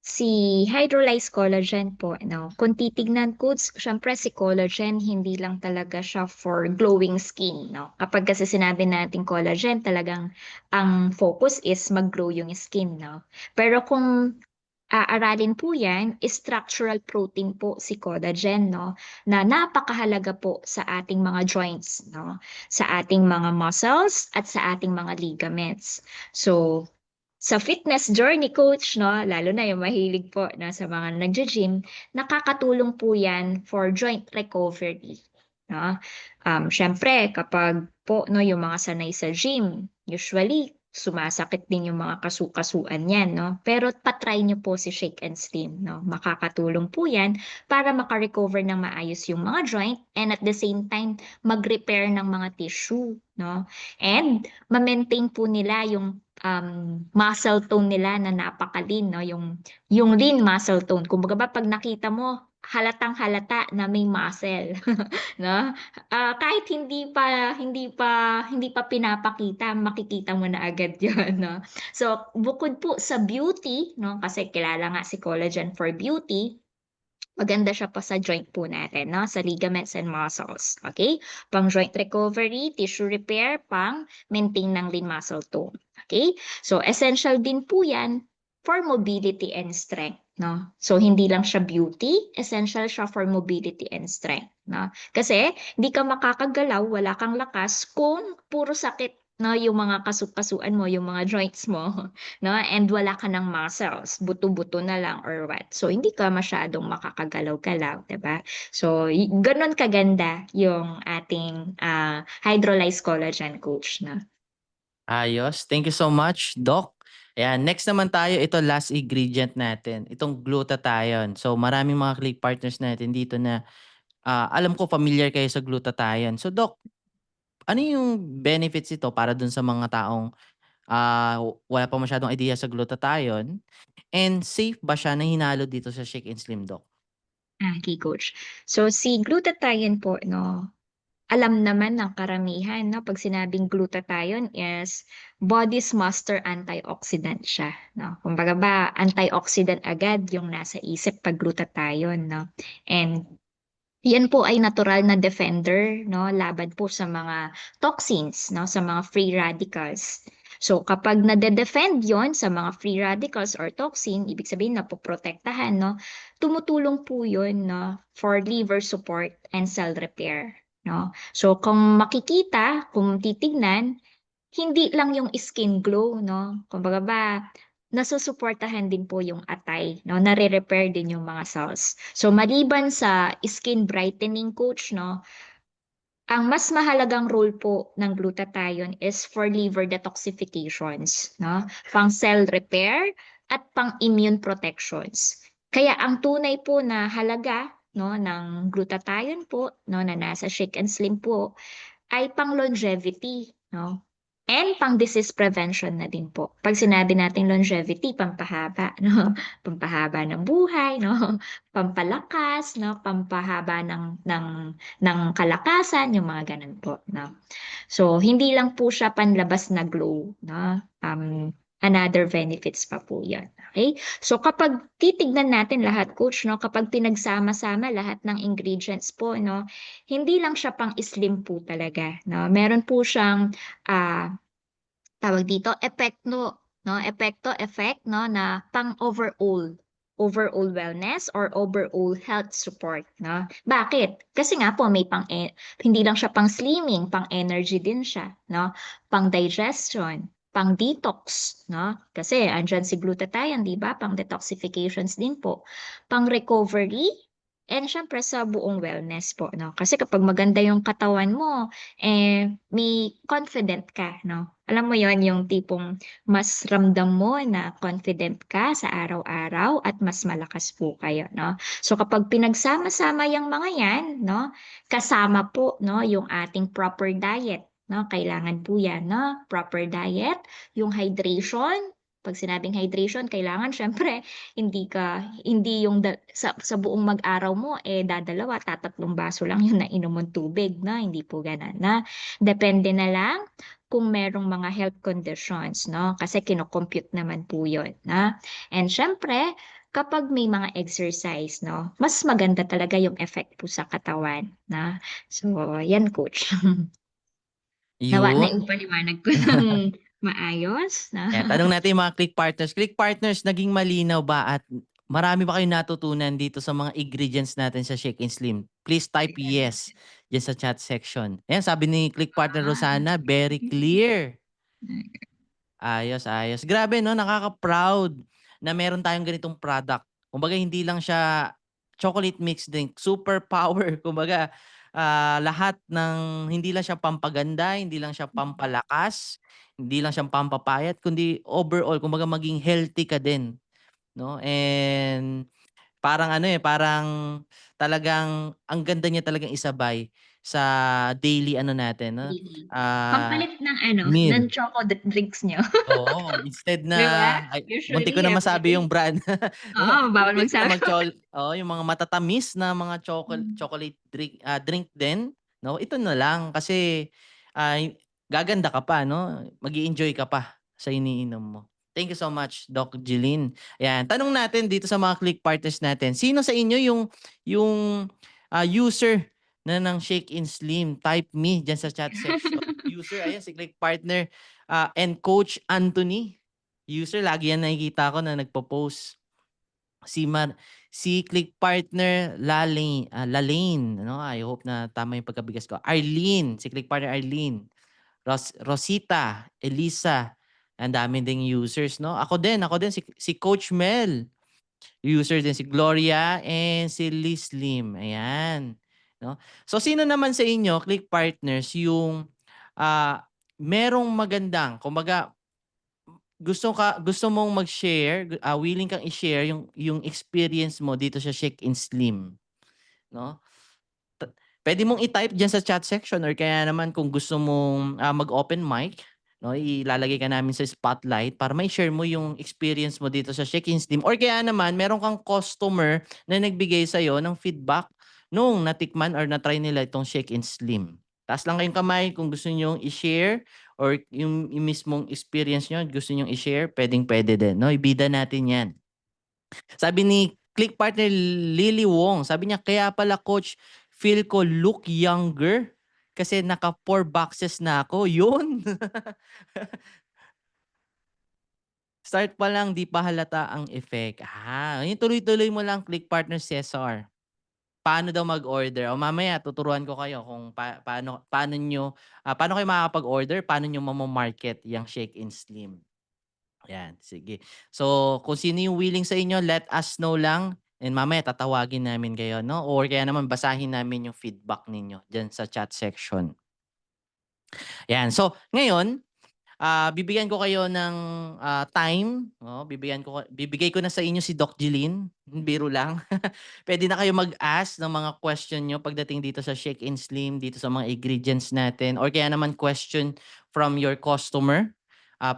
si hydrolyzed collagen po, no, kung titignan ko, syempre si collagen, hindi lang talaga siya for glowing skin, no? Kapag kasi sinabi natin collagen, talagang ang focus is mag-glow yung skin, no? Pero kung aaralin po yan, structural protein po si collagen, no? Na napakahalaga po sa ating mga joints, no? Sa ating mga muscles at sa ating mga ligaments. So, sa fitness journey coach, no, lalo na yung mahilig po na sa mga nagja-gym, nakakatulong po yan for joint recovery. No? Syempre, kapag po no, yung mga sanay sa gym, usually sumasakit din yung mga kasukasuan yan, no? Pero patry nyo po si Shake and Slim, no? Makakatulong po yan para makarecover ng maayos yung mga joint and at the same time, mag-repair ng mga tissue, no? And ma-maintain po nila yung muscle tone nila na napaka-lean, no? Yung lean muscle tone. Kumbaga ba pag nakita mo, halatang halata na may muscle, no? Kahit hindi pa pinapakita, makikita mo na agad 'yon, no? So, bukod po sa beauty, no? Kasi kilala nga si collagen for beauty, maganda siya pa sa joint po natin, no? Sa ligaments and muscles. Okay? Pang joint recovery, tissue repair, pang maintain ng lean muscle tone. Okay? So, essential din po yan for mobility and strength. No? So, hindi lang siya beauty, essential siya for mobility and strength. No? Kasi, hindi ka makakagalaw, wala kang lakas kung puro sakit no yung mga kasukasuan mo, yung mga joints mo, no? And wala ka ng muscles, buto-buto na lang or what. So, hindi ka masyadong makakagalaw-galaw, 'di ba? So, ganun kaganda yung ating hydrolyzed collagen coach na. Ayos. Thank you so much, Doc. Ayan, next naman tayo, ito last ingredient natin, itong glutathione. So maraming mga click partners natin dito na alam ko familiar kayo sa glutathione. So Doc, ano yung benefits ito para dun sa mga taong wala pa masyadong idea sa glutathione? And safe ba siya na hinalo dito sa Shake and Slim, Doc? Okay, coach. So, si glutathione po, no, alam naman ng karamihan, no, pag sinabing glutathione is body's master antioxidant siya, no. Kumbaga ba, antioxidant agad yung nasa isip pag glutathione, no. And yan po ay natural na defender, no, laban po sa mga toxins, no, sa mga free radicals. So kapag nade-defend yon sa mga free radicals or toxin, ibig sabihin na poprotektahan, no, tumutulong po yon no, for liver support and cell repair. No? So kung makikita, kung titignan, hindi lang yung skin glow, no? Kumbaga ba, nasusuportahan din po yung atay, no? Nare-repair din yung mga cells. So maliban sa skin brightening coach, no? Ang mas mahalagang role po ng glutathione is for liver detoxifications, no? Pang cell repair at pang immune protections. Kaya ang tunay po na halaga no ng glutathione po no na nasa Shake and Slim po ay pang longevity, no? And pang disease prevention na din po. Pag sinabi natin longevity, pampahaba, no? Pampahaba ng buhay, no? Pampalakas, no? Pampahaba ng kalakasan, yung mga ganun po, no? So, hindi lang po siya panlabas na glow, no? Another benefits pa po yan. Okay? So, kapag titignan natin lahat, coach, no? Kapag pinagsama-sama lahat ng ingredients po, no? Hindi lang siya pang slim po talaga, no? Meron po siyang tawag dito, effect, no, na pang overall wellness or overall health support, no? Bakit? Kasi nga po hindi lang siya pang slimming, pang energy din siya, no? Pang digestion, pang detox, no? Kasi andyan si glutathione, di ba? Pang detoxifications din po. Pang recovery, and syempre sa buong wellness po, no? Kasi kapag maganda yung katawan mo, may confident ka, no? Alam mo yon yung tipong mas ramdam mo na confident ka sa araw-araw at mas malakas po kayo, no? So kapag pinagsama-sama yung mga yan, no? Kasama po, no, yung ating proper diet, no? Kailangan po yan, no? Proper diet, yung hydration, 'Pag sinabing hydration kailangan siyempre hindi yung sa buong mag-araw mo, dadalawa, tatatlong baso lang yung nainom mong tubig na, hindi po gano'n na. Depende na lang kung merong mga health conditions 'no, kasi kino-compute naman po yun na. And siyempre kapag may mga exercise 'no, mas maganda talaga yung effect po sa katawan na. So, yan coach. Nawa Yun. naipaliwanag ko ng maayos na. Ayan, tanong natin yung mga click partners. Click partners, naging malinaw ba at marami ba kayong natutunan dito sa mga ingredients natin sa Shake and Slim? Please type yes dyan sa chat section. Ayan, sabi ni click partner Rosana, very clear. Ayos, ayos. Grabe 'no, nakaka-proud na meron tayong ganitong product. Kumbaga hindi lang siya chocolate mixed drink, super power. Kumbaga, lahat ng hindi lang siya pampaganda, hindi lang siya pampalakas, hindi lang siya pampapayat, kundi overall kumbaga maging healthy ka din 'no. And parang ano, parang talagang ang ganda niya talagang isabay sa daily ano natin 'no, Really. ah, Pampalit ng ano, meal. ng choco drinks niyo, Oo, instead 'di ba? na ay muntik ko Usually na masabi everyday yung brand. oo, bawal Imbes na magsabi. oo, yung mga matatamis na mga chocolate drink din, 'no? Ito na lang kasi, ay gaganda ka pa 'no, mag-e-enjoy ka pa sa iniinom mo. Thank you so much, Doc Jeline. Ayan, tanong natin dito sa mga click partners natin, sino sa inyo yung user na ng Shake and Slim? Type me diyan sa chat section. User, ayan si click partner. And Coach Anthony, user lagi yan nakikita ko na nagpo-post. Si si click partner Lalaine, ano, I hope na tama yung pagkabigas ko. Arlene, si click partner Arlene. Rosita, Elisa, ang dami ding users, no? Ako din si Coach Mel. User din si Gloria and si Liz Lim. Ayan, no? So sino naman sa inyo, click partners, yung merong magandang, kumbaga gusto mong mag-share, willing kang i-share yung experience mo dito sa Shake and Slim, no? Ta Puwede mong i-type diyan sa chat section or kaya naman kung gusto mong, mag-open mic, 'no, ilalagay ka namin sa spotlight para mai-share mo yung experience mo dito sa Shake and Slim or kaya naman meron kang customer na nagbigay sa'yo ng feedback nung natikman or na-try nila itong Shake and Slim. Taas lang kayong kamay kung gusto niyong i-share or yung mismong experience niyo gusto niyong i-share, puwedeng-puwede din, 'no, ibida natin 'yan. Sabi ni click partner Lily Wong, sabi niya, "Kaya pala coach feel ko look younger kasi naka 4 boxes na ako." Yun. Start pa lang 'di pa halata ang effect. Yun tuloy-tuloy mo lang click partner Cesar. Paano daw mag-order? O mamaya tuturuan ko kayo kung paano kayo makakapag-order, paano niyo mamo-market yang Shake and Slim. Ayan, sige. So, kung sino yung willing sa inyo, let us know lang and mamaya tatawagin namin kayo, no? Or kaya naman basahin namin yung feedback ninyo diyan sa chat section. Ayan. So, ngayon, bibigyan ko kayo ng time, no? Bibigay ko na sa inyo si Doc Jeline. Biro lang. Pwede na kayo mag-ask ng mga question nyo pagdating dito sa Shake and Slim, dito sa mga ingredients natin, or kaya naman question from your customer.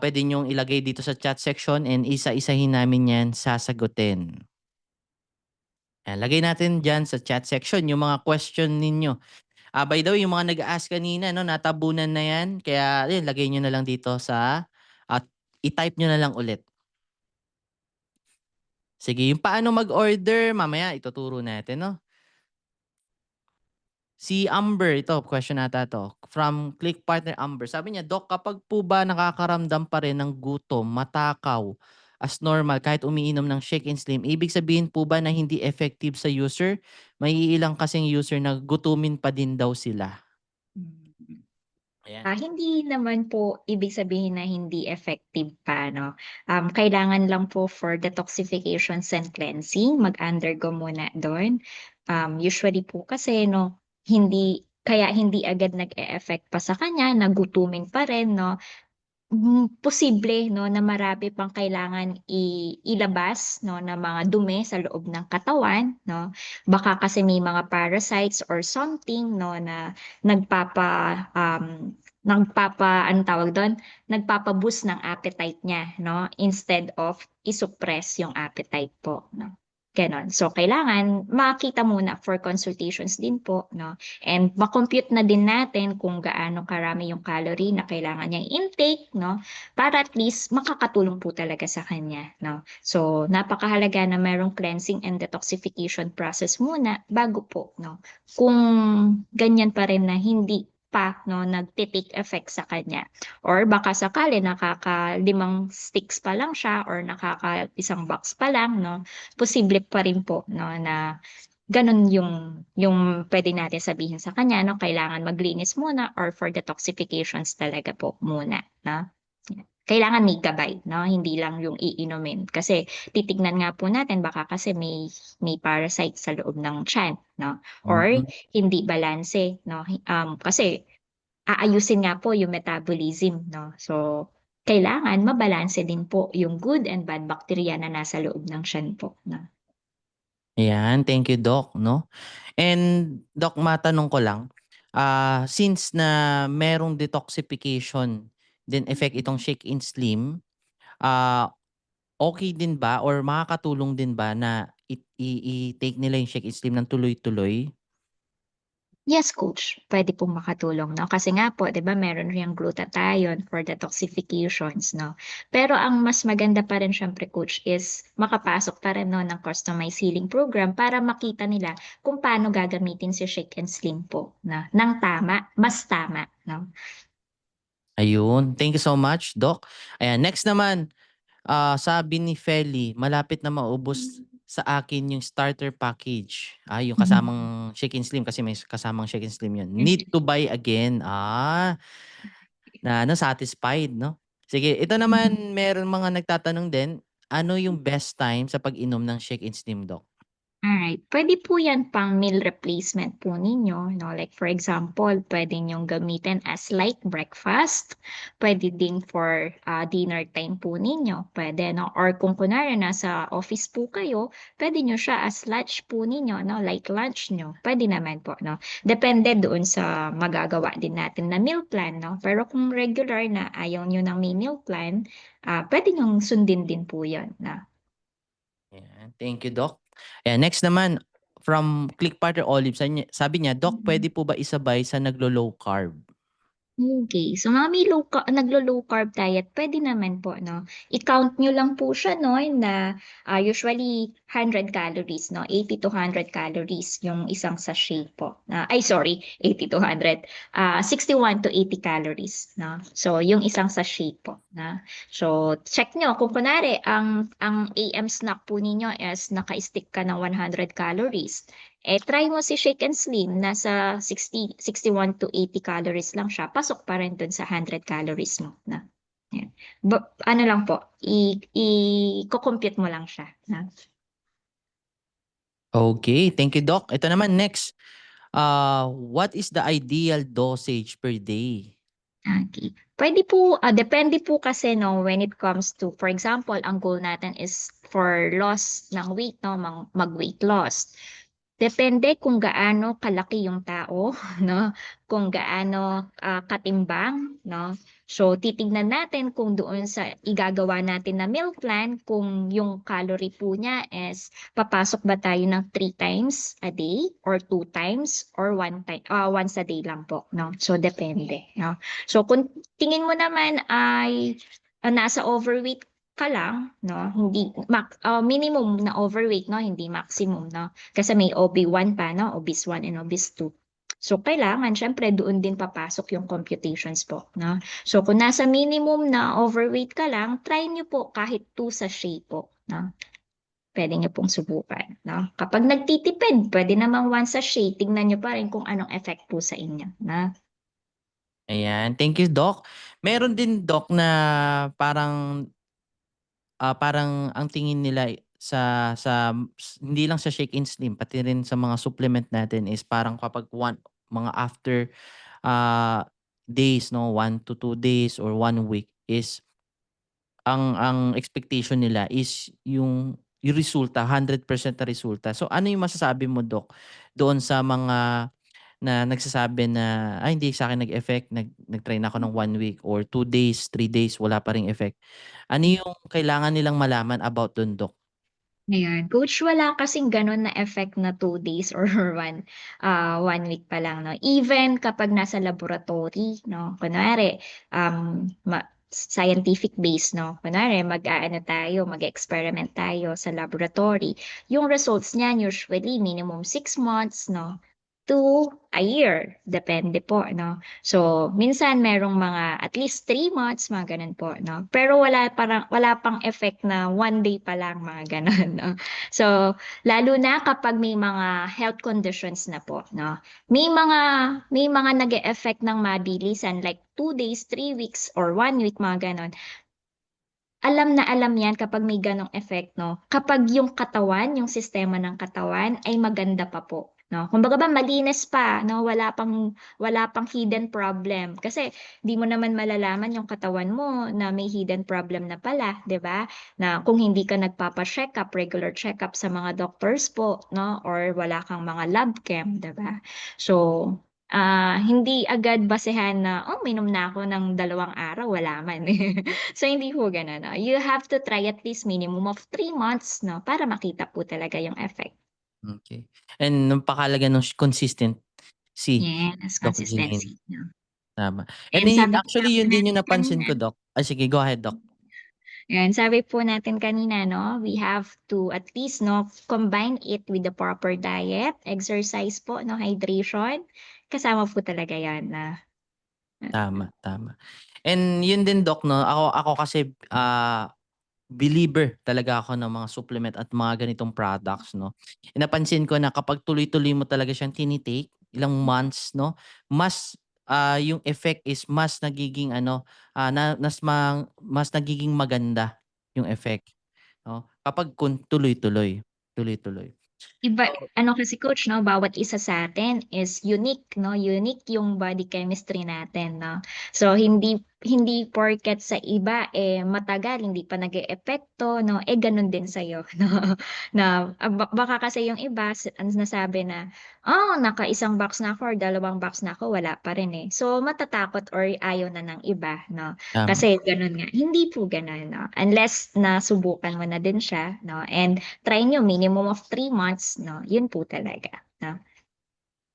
Pwede nyong ilagay dito sa chat section and isa-isahin namin yan sasagutin. Ayan, lagay natin dyan sa chat section yung mga question ninyo. By the way, yung mga nag-ask kanina, no, natabunan na yan. Kaya, yun, lagay nyo na lang dito at i-type nyo na lang ulit. Sige, yung paano mag-order, mamaya ituturo natin, no? Si Amber, ito, question nata to. From Click Partner Amber. Sabi niya, Doc, kapag po ba nakakaramdam pa rin ng gutom, matakaw, as normal, kahit umiinom ng Shake and Slim, ibig sabihin po ba na hindi effective sa user? May ilang kasing user na gutumin pa din daw sila. Mm. Ayan. Hindi naman po ibig sabihin na hindi effective pa 'no. Kailangan lang po for detoxifications and cleansing mag-undergo muna dun. Usually po kasi 'no, hindi agad nag-e-effect pa sa kanya, nagutumin pa rin 'no. posible 'no na marami pang kailangan ilabas 'no na mga dumi sa loob ng katawan 'no. Baka kasi may mga parasites or something 'no na anong tawag dun, nagpapa-boost ng appetite niya 'no, instead of i-suppress yung appetite po 'no, gano'n. So kailangan makita muna for consultations din po 'no, and ma-compute na din natin kung gaano karami yung calorie na kailangan niyang intake 'no, para at least makakatulong po talaga sa kanya 'no. So napakahalaga na merong cleansing and detoxification process muna bago po 'no. Kung ganyan pa rin na hindi pa 'no nagte-take effect sa kanya or baka sakali nakaka-5 sticks pa lang siya or nakaka-isang box pa lang 'no, posible pa rin po 'no na gano'n yung puwede natin sabihin sa kanya 'no, kailangan maglinis muna or for detoxifications talaga po muna 'no. Kailangan may gabay 'no, hindi lang yung iinumin. Kasi titignan nga po natin baka kasi may parasite sa loob ng tiyan 'no, or Mm. hindi balanse 'no, kasi aayusin nga po yung metabolism 'no. So, kailangan mabalanse din po yung good and bad bacteria na nasa loob ng tiyan po 'no. Ayan, thank you Doc, 'no? And Doc, matanong ko lang, since na merong detoxification din effect itong Shake and Slim, ah, okey din ba or makakatulong din ba na i-take nila yung Shake and Slim ng tuloy-tuloy? Yes, coach, puwede pong makatulong 'no, kasi nga po 'di ba meron riyang glutathione for detoxifications 'no. Pero ang mas maganda pa rin siyempre coach is makapasok pa rin 'no ng customized healing program para makita nila kung paano gagamitin si Shake and Slim po na ng tama, mas tama 'no. Ayun, thank you so much Doc. Ayan, next naman, sabi ni Feli malapit na maubos sa akin yung starter package. Yung kasamang Shake and Slim kasi may kasamang Shake and Slim yun. Need to buy again. Na satisfied 'no? Sige, ito naman meron mga nagtatanong din, ano yung best time sa pag-inom ng Shake and Stim, Doc? Alright, puwede po 'yan pang meal replacement po ninyo 'no, like for example, puwede niyong gamitin as light breakfast, puwede din for, dinner time po ninyo, puwede 'no, or kung kunwari nasa office po kayo, puwede niyo siya as lunch po ninyo 'no, light lunch niyo, puwede naman po 'no. Depende doon sa magagawa din natin na meal plan 'no, pero kung regular na ayaw niyo ng may meal plan, puwede niyong sundin din po 'yun na. Ayan, thank you, Doc. Ayan, next naman from Click Partner Olive, sabi niya, "Doc, puwede po ba isabay sa naglo-low carb?" Okay, so mga may naglo-low carb diet puwede naman po 'no. I-count niyo lang po siya 'no na, usually 100 calories 'no, 80 to 100 calories yung isang sachet po na 80 to 100, 61 to 80 calories 'no. So yung isang sachet po na. So check niyo kung kunwari ang AM snack po ninyo is naka-stick ka ng 100 calories. Try mo si Shake and Slim nasa 61 to 80 calories lang siya, pasok pa rin dun sa 100 calories mo na, yan. Ano lang po, iko-compute mo lang siya na. Okay, thank you, Doc. Ito naman next, what is the ideal dosage per day? Okey. Puwede po, depende po kasi 'no, when it comes to for example, ang goal natin is for loss ng weight 'no, mag-weight loss. Depende kung gaano kalaki yung tao 'no, kung gaano, katimbang 'no. So titignan natin kung doon sa igagawa natin na meal plan kung yung calorie po niya is papasok ba tayo ng 3 times a day or 2 times or once a day lang po 'no. So depende 'no. So kung tingin mo naman ay, nasa overweight ka lang 'no, hindi minimum na overweight 'no, hindi maximum 'no. Kasi may OB1 pa 'no, obese 1 and obese 2. So kailangan siyempre doon din papasok yung computations po 'no. So kung nasa minimum na overweight ka lang, try niyo po kahit 2 sachet po 'no. Puwede niyo pong subukan 'no. Kapag nagtitipid puwede namang 1 sachet, tignan niyo pa rin kung anong effect po sa inyo na. Ayan, thank you, Doc. Meron din, Doc, na parang parang ang tingin nila hindi lang sa Shake and Slim pati rin sa mga supplement natin is parang kapag mga after, ah, days 'no, 1 to 2 days or 1 week, is ang expectation nila is yung resulta, 100% na resulta. So ano yung masasabi mo, Doc, doon sa mga na nagsasabi na, "Ay hindi sa'kin nag-effect, nag-try na ako ng 1 week or 2 days, 3 days wala pa ring effect." Ano yung kailangan nilang malaman about dun, Doc? Ayan, coach, wala kasing gano'n na effect na 2 days or 1 week pa lang 'no. Even kapag nasa laboratory 'no, kunwari, scientific base 'no, kunwari mag-aano tayo, mag-experiment tayo sa laboratory, yung results niyan usually minimum 6 months 'no, to a year, depende po 'no. So, minsan merong mga at least 3 months, mga gano'n po 'no. Pero wala pang effect na 1 day pa lang, mga gano'n 'no. So, lalo na kapag may mga health conditions na po 'no. May mga nag-e-effect ng mabilisan like 2 days, 3 weeks, or 1 week, mga gano'n. Alam na alam 'yan kapag may gano'ng effect 'no, kapag yung katawan, yung sistema ng katawan ay maganda pa po 'no. Kumbaga ba malinis pa 'no, wala pang hidden problem. Kasi 'di mo naman malalaman yung katawan mo na may hidden problem na pala, 'di ba? Na kung hindi ka nagpapa-check-up, regular check-up sa mga doctors po 'no, or wala kang mga lab chem, 'di ba? So, hindi agad basehan na, "Oh, minom na ako ng 2 araw, wala man." So, hindi po gano'n 'no. You have to try at least minimum of 3 months 'no, para makita po talaga yung effect. Okay. And napakahalaga nung consistency, Yes, Doc Jeline, consistency 'no. tama. And And sabi po actually natin yun din yung napansin kanina, ko, Doc. Sige, go ahead, Doc. ayan, sabi po natin kanina 'no, we have to at least 'no, combine it with the proper diet, exercise po 'no, hydration, kasama po talaga 'yan na Tama, tama. And yun din, Doc 'no, ako kasi, believer talaga ako ng mga supplement at mga ganitong products 'no. Napansin ko na kapag tuloy-tuloy mo talaga siyang ilang months 'no, mas, yung effect is mas nagiging ano, mas nagiging maganda yung effect 'no, kapag tuloy-tuloy, tuloy-tuloy. Iba So ano kasi coach 'no, bawat isa sa'tin is unique 'no, unique yung body chemistry natin 'no. So hindi hindi porket sa iba, matagal hindi pa nag-eepekto 'no, gano'n din sa'yo 'no, na baka kasi yung iba ang nasabi na, naka-isang box na ako or 2 box na ako wala pa rin, eh. So matatakot or ayaw na ng iba 'no, tama, kasi gano'n nga. Hindi po gano'n 'no, unless nasubukan mo na din siya 'no, and try niyo minimum of 3 months 'no, yun po talaga 'no.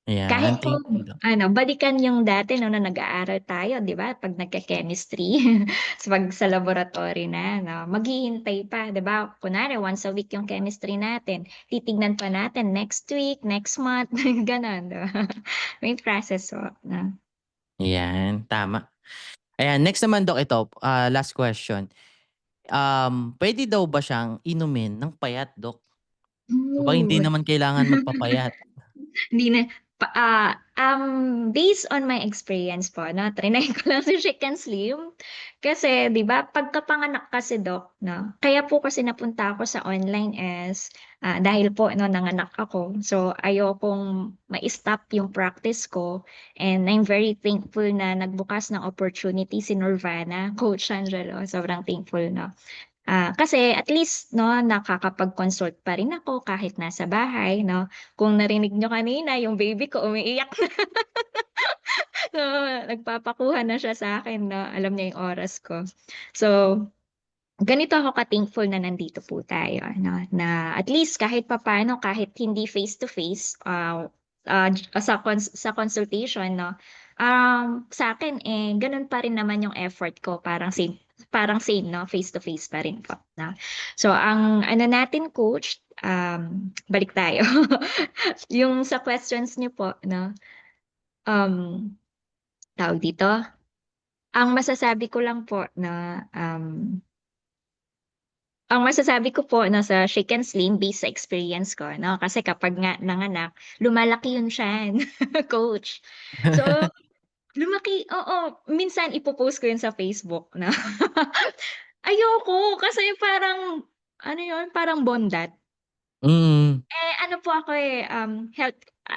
ayan, Kahit po thank you, Doc. ano, balikan yung dati 'no, na nag-aaral tayo 'di ba, 'pag nagke-chemistry sa laboratory na 'no, maghihintay pa 'di ba, kunwari once a week yung chemistry natin, titignan pa natin next week, next month, gano'n 'di ba? May process po 'no. Ayan, tama. Ayan, next naman, Doc, ito, last question. Puwede daw ba siyang inumin ng payat, Doc? O ba hindi Oh. naman kailangan magpapayat? Hindi na based on my experience po 'no, triny ko lang si Chicken Slim. Kasi 'di ba pagkapanganak kasi Doc 'no, kaya po kasi napunta ako sa online is, dahil po 'no nanganak ako. So ayokong ma-stop yung practice ko and I'm very thankful na nagbukas ng opportunity si Norvana, Coach Angelo, sobrang thankful 'no. Kasi at least 'no, nakakapag-consult pa rin ako kahit nasa bahay 'no. Kung narinig niyo kanina yung baby ko umiiyak na, oo, nagpapakuha na siya sa'kin 'no, alam niya yung oras ko. So, ganito ako ka-thankful na nandito po tayo 'no, na at least kahit papaano, kahit hindi face to face, sa consultation 'no, sa'kin, gano'n pa rin naman yung effort ko, parang same 'no, face to face pa rin po 'no. So ang ano natin coach, balik tayo. Yung sa questions niyo po 'no, um, tawag dito, ang masasabi ko lang po na, ang masasabi ko po 'no, sa Shake and Slim based sa experience ko 'no, kasi kapag nga nanganak lumalaki yung tiyan, coach. So, lumaki, oo, minsan ipo-post ko yun sa Facebook na ayoko kasi parang ano yun, parang bondat. Mm, Ano po ako,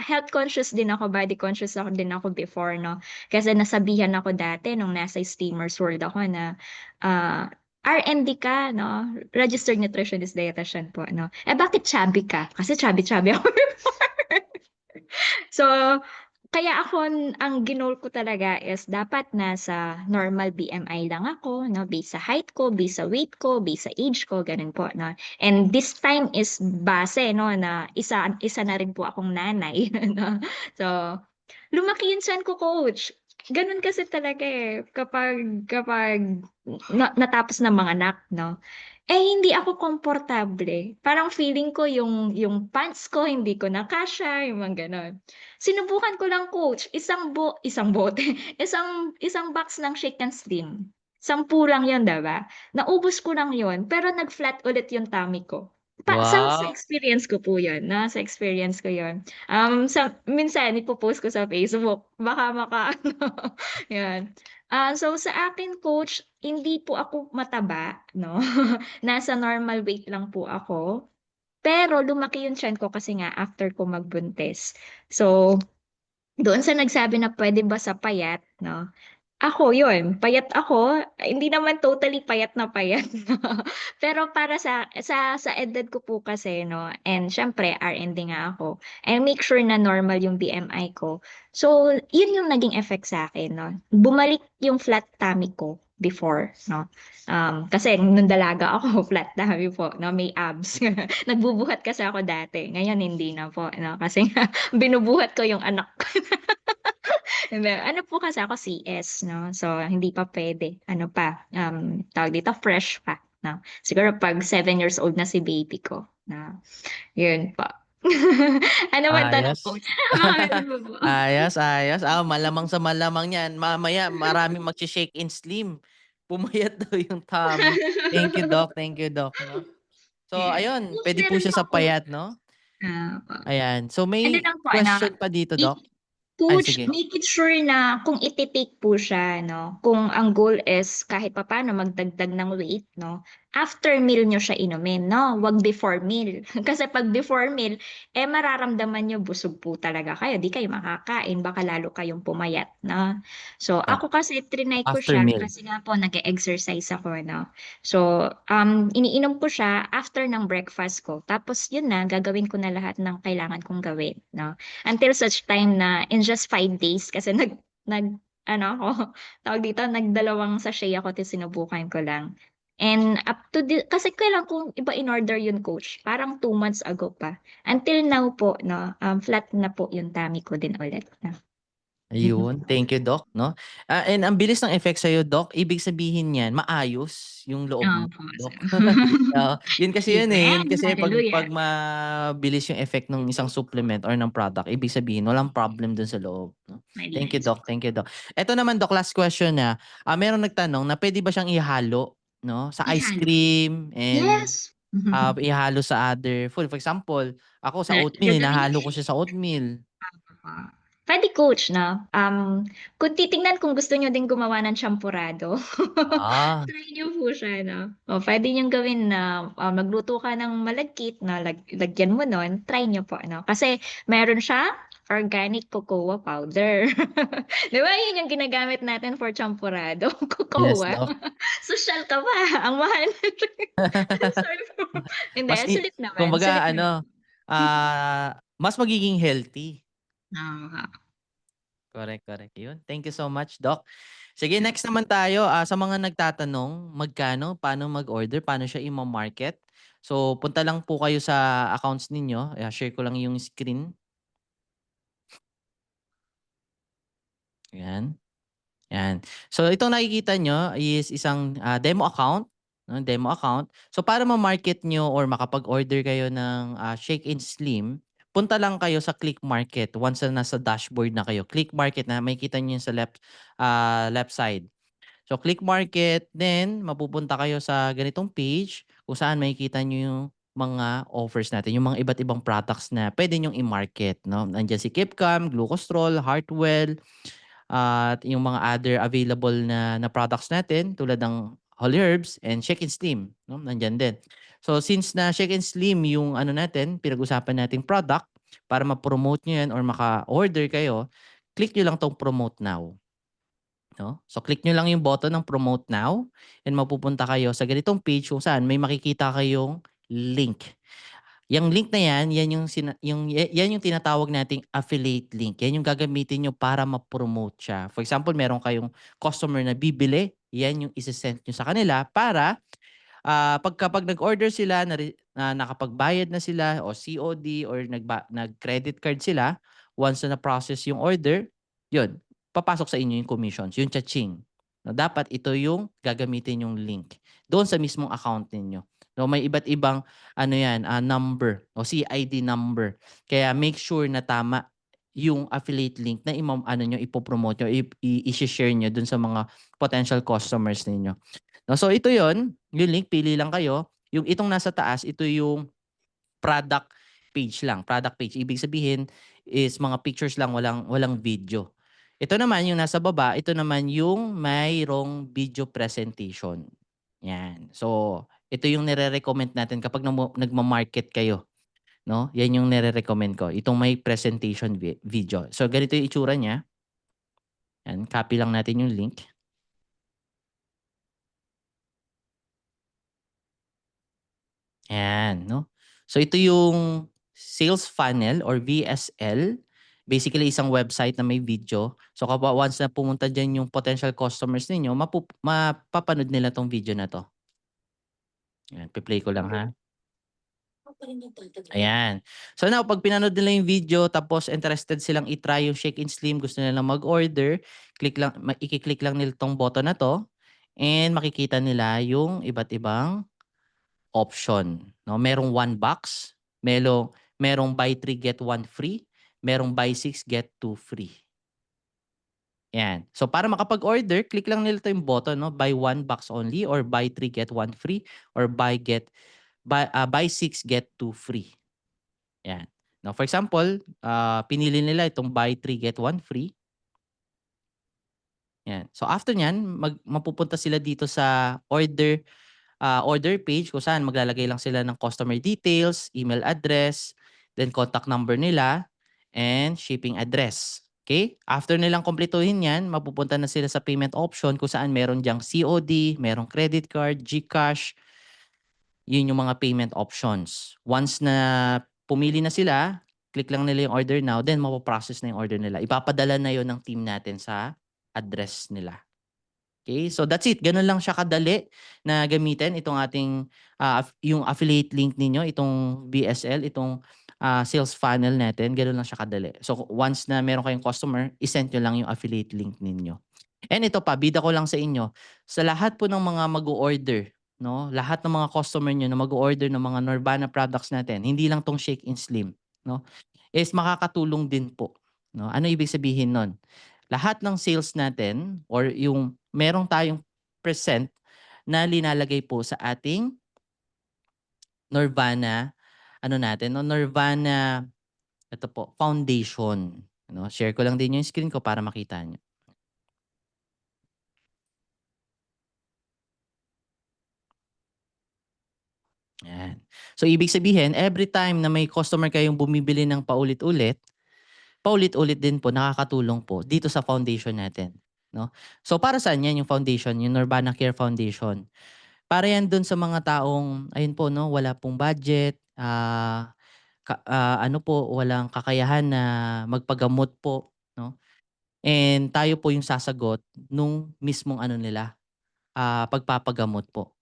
health conscious din ako, body conscious ako din ako before, no? Kasi nasabihan ako dati nung nasa Steamers World ako na ah, R&D ka, no? Registered Nutritionist Dietitian po, no? Eh, bakit chubby ka? Kasi chubby-chubby ako before. So, kaya ako, ang ginol ko talaga is dapat nasa normal BMI lang ako, no? Based sa height ko, based sa weight ko, based sa age ko, ganun po, no? And this time is base, no, na isa na rin po akong nanay, no? So, lumaki yung tiyan ko, coach. Ganun kasi talaga eh, kapag natapos ng mga anak, no? Eh, hindi ako komportable. Parang feeling ko yung pants ko, hindi ko na kasya, yung mga ganon. Sinubukan ko lang, coach, isang bote, isang box ng Shake and Slim. 10 lang yun, diba? Naubos ko lang yun, pero nag-flat ulit yung tummy ko. Sa Wow. experience ko po yun, na sa experience ko yun. Minsan, ipopost ko sa Facebook, baka ano, yan. So sa akin, coach, hindi po ako mataba, no? Nasa normal weight lang po ako. Pero lumaki yung tiyan ko kasi nga after ko magbuntis. So, doon sa nagsabi na pwede ba sa payat, no? Ako yun, payat ako, hindi naman totally payat na payat, 'no. Pero para sa edad ko po kasi 'no, and siyempre R&D nga ako, I make sure na normal yung BMI ko. So, yun yung naging effect sa akin 'no. Bumalik yung flat tummy ko before 'no. Kasi nung dalaga ako flat tummy po 'no, may abs. Nagbubuhat kasi ako dati, ngayon hindi na po 'no, kasi nga binubuhat ko yung anak ko. Hindi, ano po kasi ako CS, no? So, hindi pa pwede. Ano pa, tawag dito, fresh pa. No? Siguro pag 7 years old na si baby ko. Na, yun po. Ano man tanong ko? Ayos. Bakit mo po? Ayos, ayos. Malamang sa malamang yan. Mamaya maraming magsi-shake and slim. Pumayat daw yung tummy. Thank you, Doc. Thank you, Doc, 'no. So Yes. ayun, Tapos puwede po meron siya pa sa po, payat, 'no? po. Ayan. So Ano may lang po, ano, question pa dito, i Doc? Ay coach, sige. make it sure na kung iti-take po siya 'no, kung ang goal is kahit papaano magdagdag ng weight 'no, after meal niyo siya inumin 'no, 'wag before meal. Kasi 'pag before meal, eh, mararamdaman niyo busog po talaga kayo, 'di kayo makakain, baka lalo kayong pumayat 'no. So, Yeah, ako kasi triny ko after siya meal. kasi nga po nag-e-exercise ako 'no. So, iniinom ko siya after ng breakfast ko, tapos yun na, gagawin ko na lahat ng kailangan kong gawin 'no. Until such time na in just 5 days kasi nag-ano ako, tawag dito, nagdalawang sachet ako ta's sinubukan ko lang. And up to kasi kailan kong iba in-order yun, coach, parang 2 months ago pa. Until now po 'no, flat na po yung tummy ko din ulit na. Ayun, thank you, Doc, 'no. And ang bilis ng effect sa'yo, Doc. Ibig sabihin niyan maayos yung loob mo, Opo, Doc. Oo, yun kasi yun, eh, yun Amen, kasi 'pag hallelujah. mabilis yung effect ng isang supplement or ng product, ibig sabihin walang problem dun sa loob, 'no. Thank you, Malinis. Doc, thank you, Doc. Eto naman, Doc, last question na, merong nagtanong na puwede ba siyang ihalo, 'no, sa ice Ihalo. cream and, Yes. ihalo sa other food. For example, ako sa oatmeal, Gagawin hinahalo ko siya sa oatmeal. puwede, coach 'no, kung titingnan kung gusto niyo din gumawa ng champurado, Ah, try niyo po siya 'no. Puwede niyong gawin na, magluto ka ng malagkit na lagyan mo nun, try niyo po 'no. Kasi meron siyang organic cocoa powder. 'Di ba yun yung ginagamit natin for champurado, yes, cocoa. Doc. Sosyal ka ba? Ang mahal. Sorry po. Hindi, Mas i sulit naman, sulit kumbaga naman. ano, mas magiging healthy. Oo. Correct, correct. Yun, thank you so much, Doc. Sige, next naman tayo, sa mga nagtatanong, magkano, paano mag-order, paano siya ima-market. So, punta lang po kayo sa accounts ninyo, share ko lang yung screen, ayan. Yan. So itong nakikita nyo is isang, demo account, 'no, demo account. So para ma-market nyo or makapag-order kayo ng, Shake and Slim, punta lang kayo sa Click Market once na nasa dashboard na kayo. Click Market na makikita niyo yun sa left side. So Click Market, then mapupunta kayo sa ganitong page kung saan makikita niyo yung mga offers natin, yung mga iba't ibang products na puwede niyong i-market, 'no. Nandiyan si Kipcam, Glucostrol, Heartwell, at yung mga other available na products natin tulad ng Holy Herbs and Shake and Slim, 'no, nandiyan din. So since na Shake and Slim yung ano natin, pinag-usapan nating product, para ma-promote nyo yan or maka-order kayo, click nyo lang tong promote now. No? So click nyo lang yung button ng promote now and mapupunta kayo sa ganitong page kung saan may makikita kayong link. Yung link na yan yung tinatawag nating affiliate link. Yan yung gagamitin nyo para ma-promote siya. For example, meron kayong customer na bibili, yan yung isi-send nyo sa kanila para kapag nag-order sila, na nakapagbayad na sila o COD or nag-credit card sila, once na na-process yung order, yun, papasok sa inyo yung commissions, yung cha-ching. No, dapat ito yung gagamitin yung link doon sa mismong account ninyo. No, may iba't ibang number o CID number. Kaya make sure na tama yung affiliate link na ipopromote nyo, i-share nyo dun sa mga potential customers ninyo. No, so ito yon, yung link, pili lang kayo. Yung itong nasa taas, ito yung product page lang. Product page. Ibig sabihin is mga pictures lang, walang video. Ito naman yung nasa baba, ito naman yung mayroong video presentation. Yan. So, ito yung nire-recommend natin kapag nagma-market kayo. No? Yan yung nire-recommend ko. Itong may presentation video. So, ganito yung itsura niya. Yan. Copy lang natin yung link. Ayan, no? So ito yung sales funnel or VSL. Basically, isang website na may video. So kapag once na pumunta dyan yung potential customers ninyo, mapapanood nila tong video na to. Ayan, play ko lang ha. Ayan. So now, pag pinanood nila yung video, tapos interested silang i-try yung Shake and Slim, gusto nila mag-order, i-click lang nila tong button na to, and makikita nila yung iba't ibang option. No? Merong 1 box, merong buy 3 get 1 free, merong buy 6 get 2 free. Yan. So para makapag-order, click lang nila 'to yung button, no? Buy 1 box only or buy 3 get 1 free or buy 6 get 2 free. Yan. Now for example, pinili nila itong buy 3 get 1 free. Yan. So after niyan, mapupunta sila dito sa order page kung saan maglalagay lang sila ng customer details, email address, then contact number nila, and shipping address. Okay? After nilang kumpletuhin yan, mapupunta na sila sa payment option kung saan meron diyang COD, merong credit card, GCash, yun yung mga payment options. Once na pumili na sila, click lang nila yung order now, then mapoprocess na yung order nila. Ipapadala na yon ng team natin sa address nila. Okay, so that's it. Ganun lang siya kadali na gamitin itong ating yung affiliate link ninyo, itong BSL, itong sales funnel natin. Ganun lang siya kadali. So once na meron kayong customer, isend nyo lang yung affiliate link ninyo. And ito pa, bida ko lang sa inyo, sa lahat po ng mga mag-order, no? Lahat ng mga customer nyo na mag-order ng mga Norvana products natin, hindi lang tong Shake and Slim, no? Is makakatulong din po. No? Ano ibig sabihin nun? Lahat ng sales natin or yung merong tayong percent na linalagay po sa ating Norvana, Norvana, ito po, foundation. No? Share ko lang din yung screen ko para makita nyo. Yan. So, ibig sabihin, every time na may customer kayong bumibili ng paulit-ulit din po, nakakatulong po dito sa foundation natin. No? So, para saan yan yung foundation, yung Norvana Care Foundation? Para yan dun sa mga taong, ayun po, no, wala pong budget, walang kakayahan na magpagamot po, no? And tayo po yung sasagot nung mismong pagpapagamot po.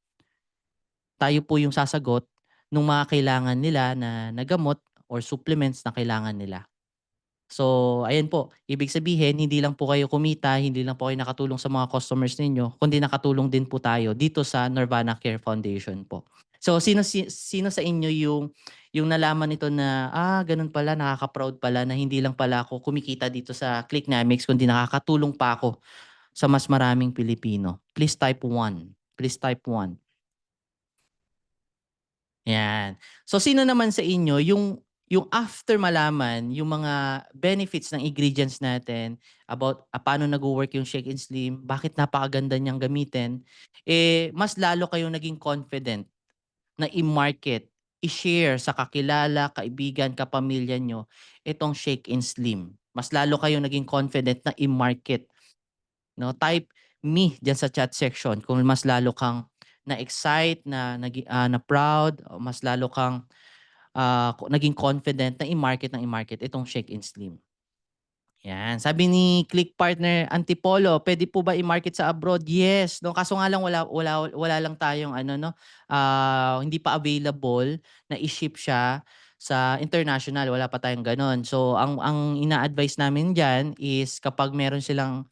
Tayo po yung sasagot nung mga kailangan nila na gamot or supplements na kailangan nila. So, ayan po. Ibig sabihin, hindi lang po kayo kumita, hindi lang po kayo nakatulong sa mga customers ninyo, kundi nakatulong din po tayo dito sa Norvana Care Foundation po. So, sino sa inyo yung nalaman nito na, ganun pala, nakaka-proud pala na hindi lang pala ako kumikita dito sa Clicknamics, kundi nakakatulong pa ako sa mas maraming Pilipino. Please type 1. Please type 1. Yan. So sino naman sa inyo yung after malaman yung mga benefits ng ingredients natin about paano nagwo-work yung Shake and Slim, bakit napakaganda niyang gamitin, mas lalo kayong naging confident na i-market i-share sa kakilala, kaibigan, kapamilya nyo itong Shake and Slim. Mas lalo kayong naging confident na i-market, no? Type me diyan sa chat section kung mas lalo kang na-excite, na proud, o mas lalo kang naging confident na i-market itong Shake and Slim. Yan. Sabi ni Click Partner Antipolo, pwede po ba i-market sa abroad? Yes, no. Kaso nga lang wala lang tayong ano, no, hindi pa available na i-ship siya sa international, wala pa tayong gano'n. So ang ina-advise namin diyan is kapag meron silang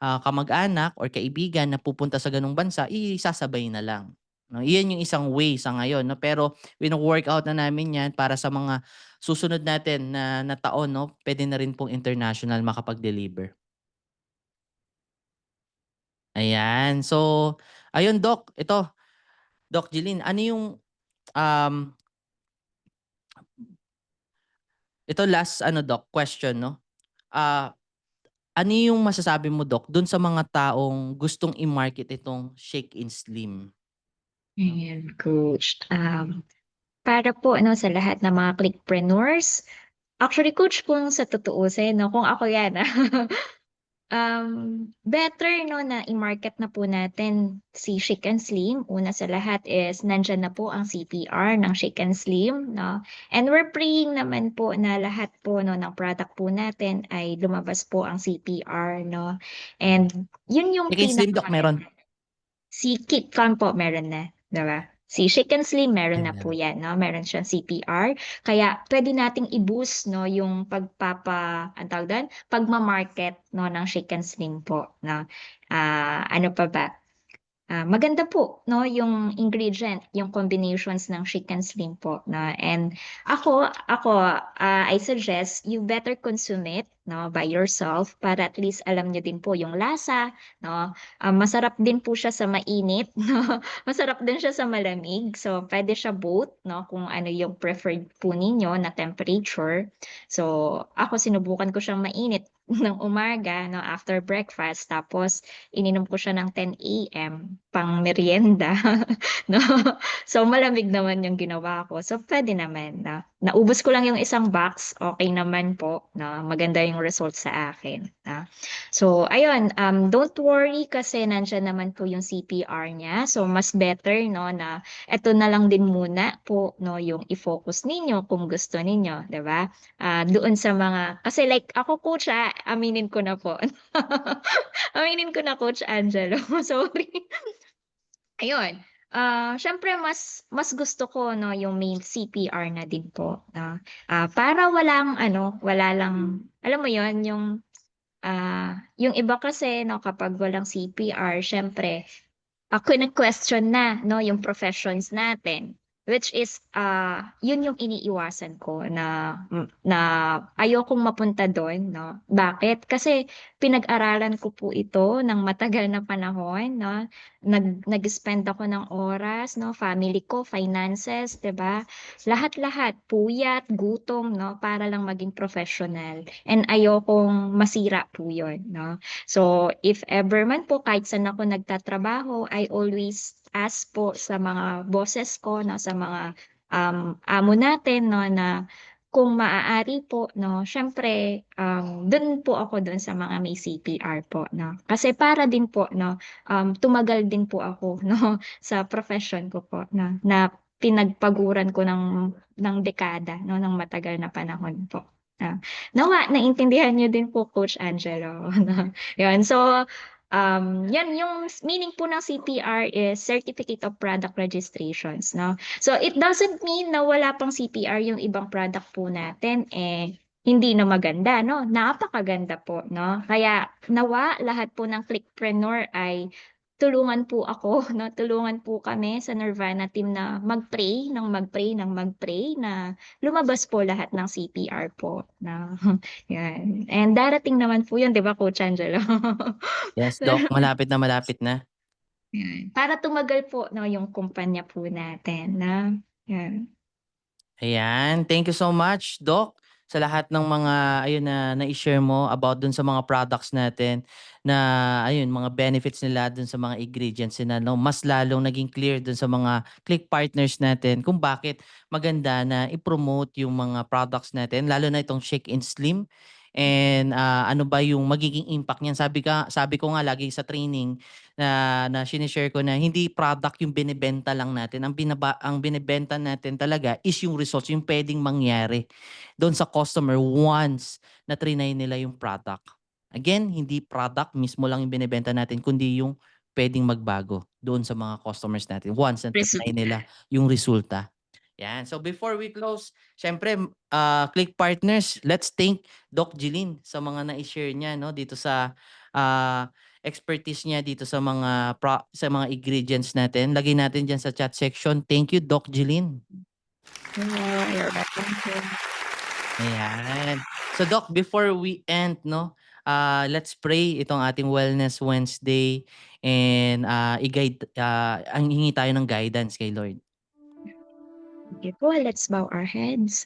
kamag-anak or kaibigan na pupunta sa ganung bansa, isasabay na lang. No, iyan yung isang way sa ngayon, no. Pero wino-workout na namin 'yan para sa mga susunod natin na taon, no, puwede na rin pong international makapag-deliver. Ayan. So, ayun Doc, Doc Jeline, ano yung, um, ito last ano Doc, question 'no. Ah, ano yung masasabi mo Doc dun sa mga taong gustong i-market itong Shake and Slim 'no? Ayan, coach. Para po ano sa lahat ng mga clickpreneurs, actually coach kung sa tutuusin 'no, kung ako 'yan, better 'no na i-market na po natin si Chic and Slim. Una sa lahat is nandiyan na po ang CPR ng Chic and Slim 'no, and we're praying naman po na lahat po 'no ng product po natin ay lumabas po ang CPR 'no, and yun yung Shake and Slim Doc meron? pinakamaganda. Si KitKat po meron na, 'di ba? Si Chicken Slim meron Ay na po meron. 'yan 'no, meron siyang CPR. Kaya puwede nating i-boost 'no yung anong tawag dun, pagma-market 'no ng Chicken Slim po 'no. Ano pa ba? Maganda po 'no, yung ingredient, yung combinations ng chicken slim po na and I suggest you better consume it 'no, by yourself para at least alam niyo din po yung lasa 'no. Masarap din po siya sa mainit 'no, masarap din siya sa malamig. So, puwede siya both 'no, kung ano yung preferred po ninyo na temperature. So, ako sinubukan ko siyang mainit ng umaga 'no, after breakfast tapos ininom ko siya ng 10 AM pang-meryenda 'no. So, malamig naman yung ginawa ko. So, puwede naman na naubos ko lang yung isang box, okey naman po na maganda yung result sa akin na. So, ayun, don't worry kasi nandiyan naman po yung CPR niya. So, mas better 'no na eto na lang din muna po 'no yung i-focus ninyo kung gusto ninyo, 'di ba? Doon sa mga kasi like ako coach, aminin ko na po. Aminin ko na Coach Angelo, sorry. Ayun, siyempre mas mas gusto ko 'no yung may CPR na din po na, para walang ano, wala lang alam mo yon yung iba kasi 'no kapag walang CPR siyempre kine-question na 'no yung professions natin, which is, yun yung iniiwasan ko na ayokong mapunta dun 'no. Bakit? Kasi pinag-aralan ko po ito ng matagal na panahon 'no. Nag-spend ako ng oras 'no, family ko, finances, 'di ba? Lahat-lahat, puyat, gutom 'no, para lang maging professional and ayokong masira po yun 'no. So, if ever man po kahit saan ako nagtatrabaho, I always ask po sa mga bosses ko 'no, sa mga, amo natin 'no, na kung maaari po 'no, siyempre, dun po ako dun sa mga may CPR po 'no. Kasi para din po 'no, tumagal din po ako 'no, sa profession ko po na pinagpaguran ko ng dekada 'no, ng matagal na panahon po. Ah, nawa naintindihan niyo din po Coach Angelo 'no. 'Yun. So, 'yan yung meaning po ng CPR is Certificate of Product Registrations 'no. So, it doesn't mean na wala pang CPR yung ibang product po natin, hindi na maganda 'no, napakaganda po 'no. Kaya nawa lahat po ng Clickpreneur ay tulungan po ako 'no, tulungan po kami sa Nirvana team na mag-pray ng mag-pray ng mag-pray na lumabas po lahat ng CPR po na 'yan. And darating naman po 'yun 'di ba Coach Angelo? Yes Doc, malapit na malapit na. 'Yan, para tumagal po 'no yung kumpanya po natin na 'yan. Ayan, thank you so much Doc sa lahat ng mga ayun na na-share mo about dun sa mga products natin na ayun mga benefits nila dun sa mga ingredients nila, no, mas lalong naging clear dun sa mga click partners natin kung bakit maganda na i-promote yung mga products natin, lalo na itong Shake and Slim. And ano ba yung magiging impact niyan? Sabi ko nga lagi sa training na shine-share ko na hindi product yung binebenta lang natin. Ang binebenta natin talaga is yung results, yung pwedeng mangyari doon sa customer once na trinay nila yung product. Again, hindi product mismo lang yung binebenta natin, kundi yung pwedeng magbago doon sa mga customers natin once na trinay Resulta. nila yung resulta. Yan. So before we close, syempre, Click Partners, let's thank Doc Jeline sa mga na-share niya, no, dito sa expertise niya dito sa sa mga ingredients natin. Lagay natin diyan sa chat section. Thank you, Doc Jeline. You're welcome po. Ayan. So Doc, before we end, no, let's pray itong ating Wellness Wednesday and i-guide, ang hingi tayo ng guidance kay Lord. Okay po, let's bow our heads.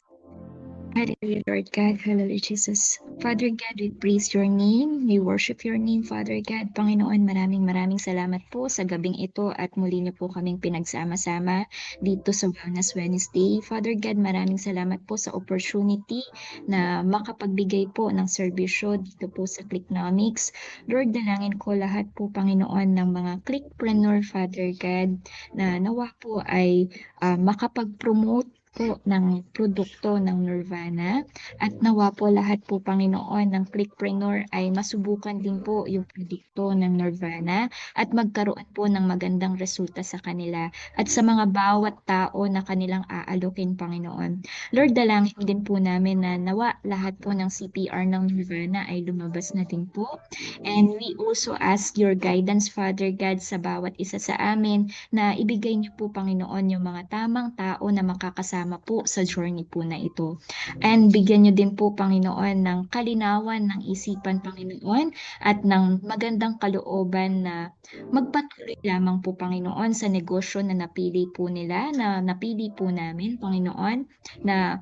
Hallelujah, Lord God. Hallelujah, Jesus. Father God, we praise your name. We worship your name, Father God. Panginoon, maraming salamat po sa gabing ito at muli niyo po kaming pinagsama-sama dito sa Wellness Wednesday. Father God, maraming salamat po sa opportunity na makapagbigay po ng serbisyo dito po sa Clicknomics. Lord, dalangin ko lahat po, Panginoon, ng mga clickpreneur, Father God, na nawa po ay makapag-promote po ng produkto ng Nirvana at nawa po lahat po, Panginoon, ng Clickpreneur ay masubukan din po yung produkto ng Nirvana at magkaroon po ng magandang resulta sa kanila at sa mga bawat tao na kanilang aalokin, Panginoon. Lord, dalangin din po namin na nawa lahat po ng CPR ng Nirvana ay lumabas na din po, and we also ask your guidance, Father God, sa bawat isa sa amin na ibigay niyo po, Panginoon, yung mga tamang tao na makakasama po sa journey po na ito. And bigyan niyo din po, Panginoon, ng kalinawan ng isipan, Panginoon, at ng magandang kalooban na magpatuloy lamang po, Panginoon, sa negosyo na napili po nila, na napili po namin, Panginoon, na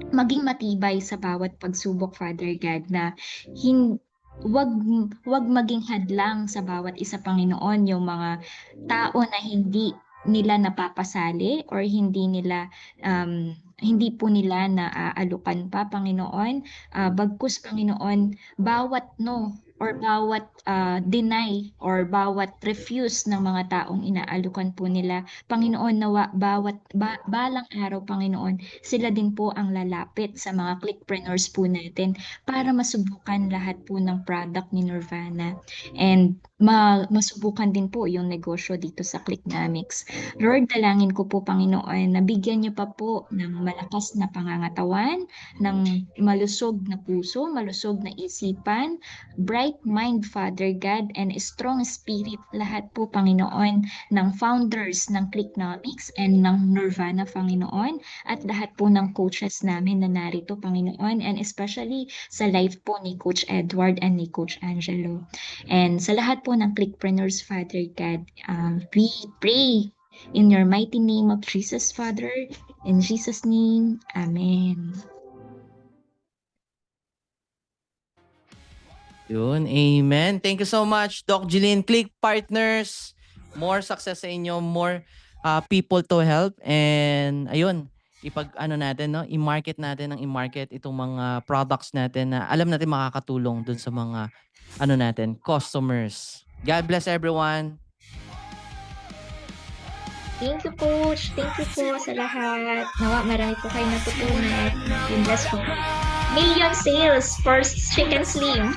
maging matibay sa bawat pagsubok, Father God, na wag wag maging hadlang sa bawat isa, Panginoon, yung mga tao na hindi nila napapasali or hindi po nila naaalukan pa, Panginoon. Bagkus, Panginoon, bawat no or bawat deny or bawat refuse ng mga taong inaalukan po nila, Panginoon, nawa balang araw, Panginoon, sila din po ang lalapit sa mga clickpreneurs po natin para masubukan lahat po ng product ni Nirvana and masubukan din po yung negosyo dito sa Clicknomics. Lord, dalangin ko po, Panginoon, na bigyan niyo pa po ng malakas na pangangatawan, ng malusog na puso, malusog na isipan, bright mind, Father God, and a strong spirit, lahat po, Panginoon, ng founders ng Clicknomics and ng Nirvana, Panginoon, at lahat po ng coaches namin na narito, Panginoon, and especially sa life po ni Coach Edward and ni Coach Angelo. And sa lahat po ng Clickpreneurs, Father God, we pray in your mighty name of Jesus, Father. In Jesus' name, Amen. Yun, amen. Thank you so much, Doc Jeline. Click Partners, more success sa inyo, more people to help. And ayun, natin, no, i-market natin itong mga products natin na alam natin makakatulong dun sa mga natin, customers. God bless everyone. Thank you, Coach. Thank you po sa lahat. Nawa, marami po kayo natutunan. God bless po. Million sales for Chicken Slim.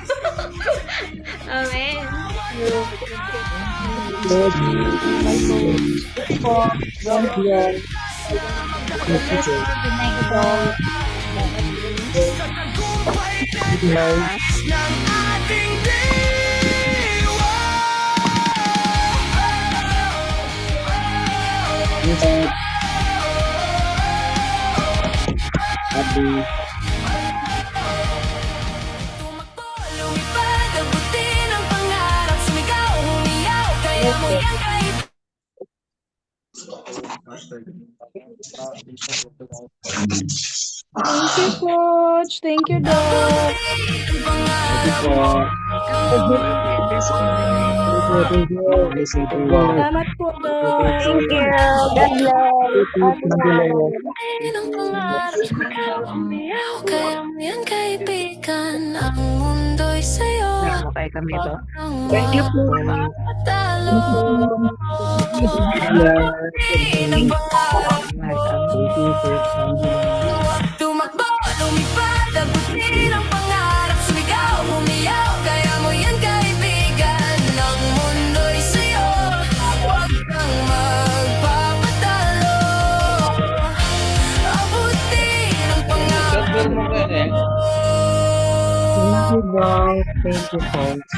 Amen. Tumakbo, lumipad, abutin ang pangarap, sumigaw, humiyaw, kaya mo yan kahit Thank you, Coach. Thank you, Doc. Salamat po, Doc. Thank you. God bless. Ng pangarap sumigaw, umiyaw. Kaya mo yan kaibigan. Ang mundo'y sa'yo. Okay kami, Doc. Thank you po. Patalo. Ng pangarap tumakbo, lumipad, abutin ang pangarap. Sumigaw, umiyaw. Kaya mo yan kaibigan. Ang mundo'y sa'yo. Huwag kang magpapatalo. Abutin ang pangarap. Thank you, Coach.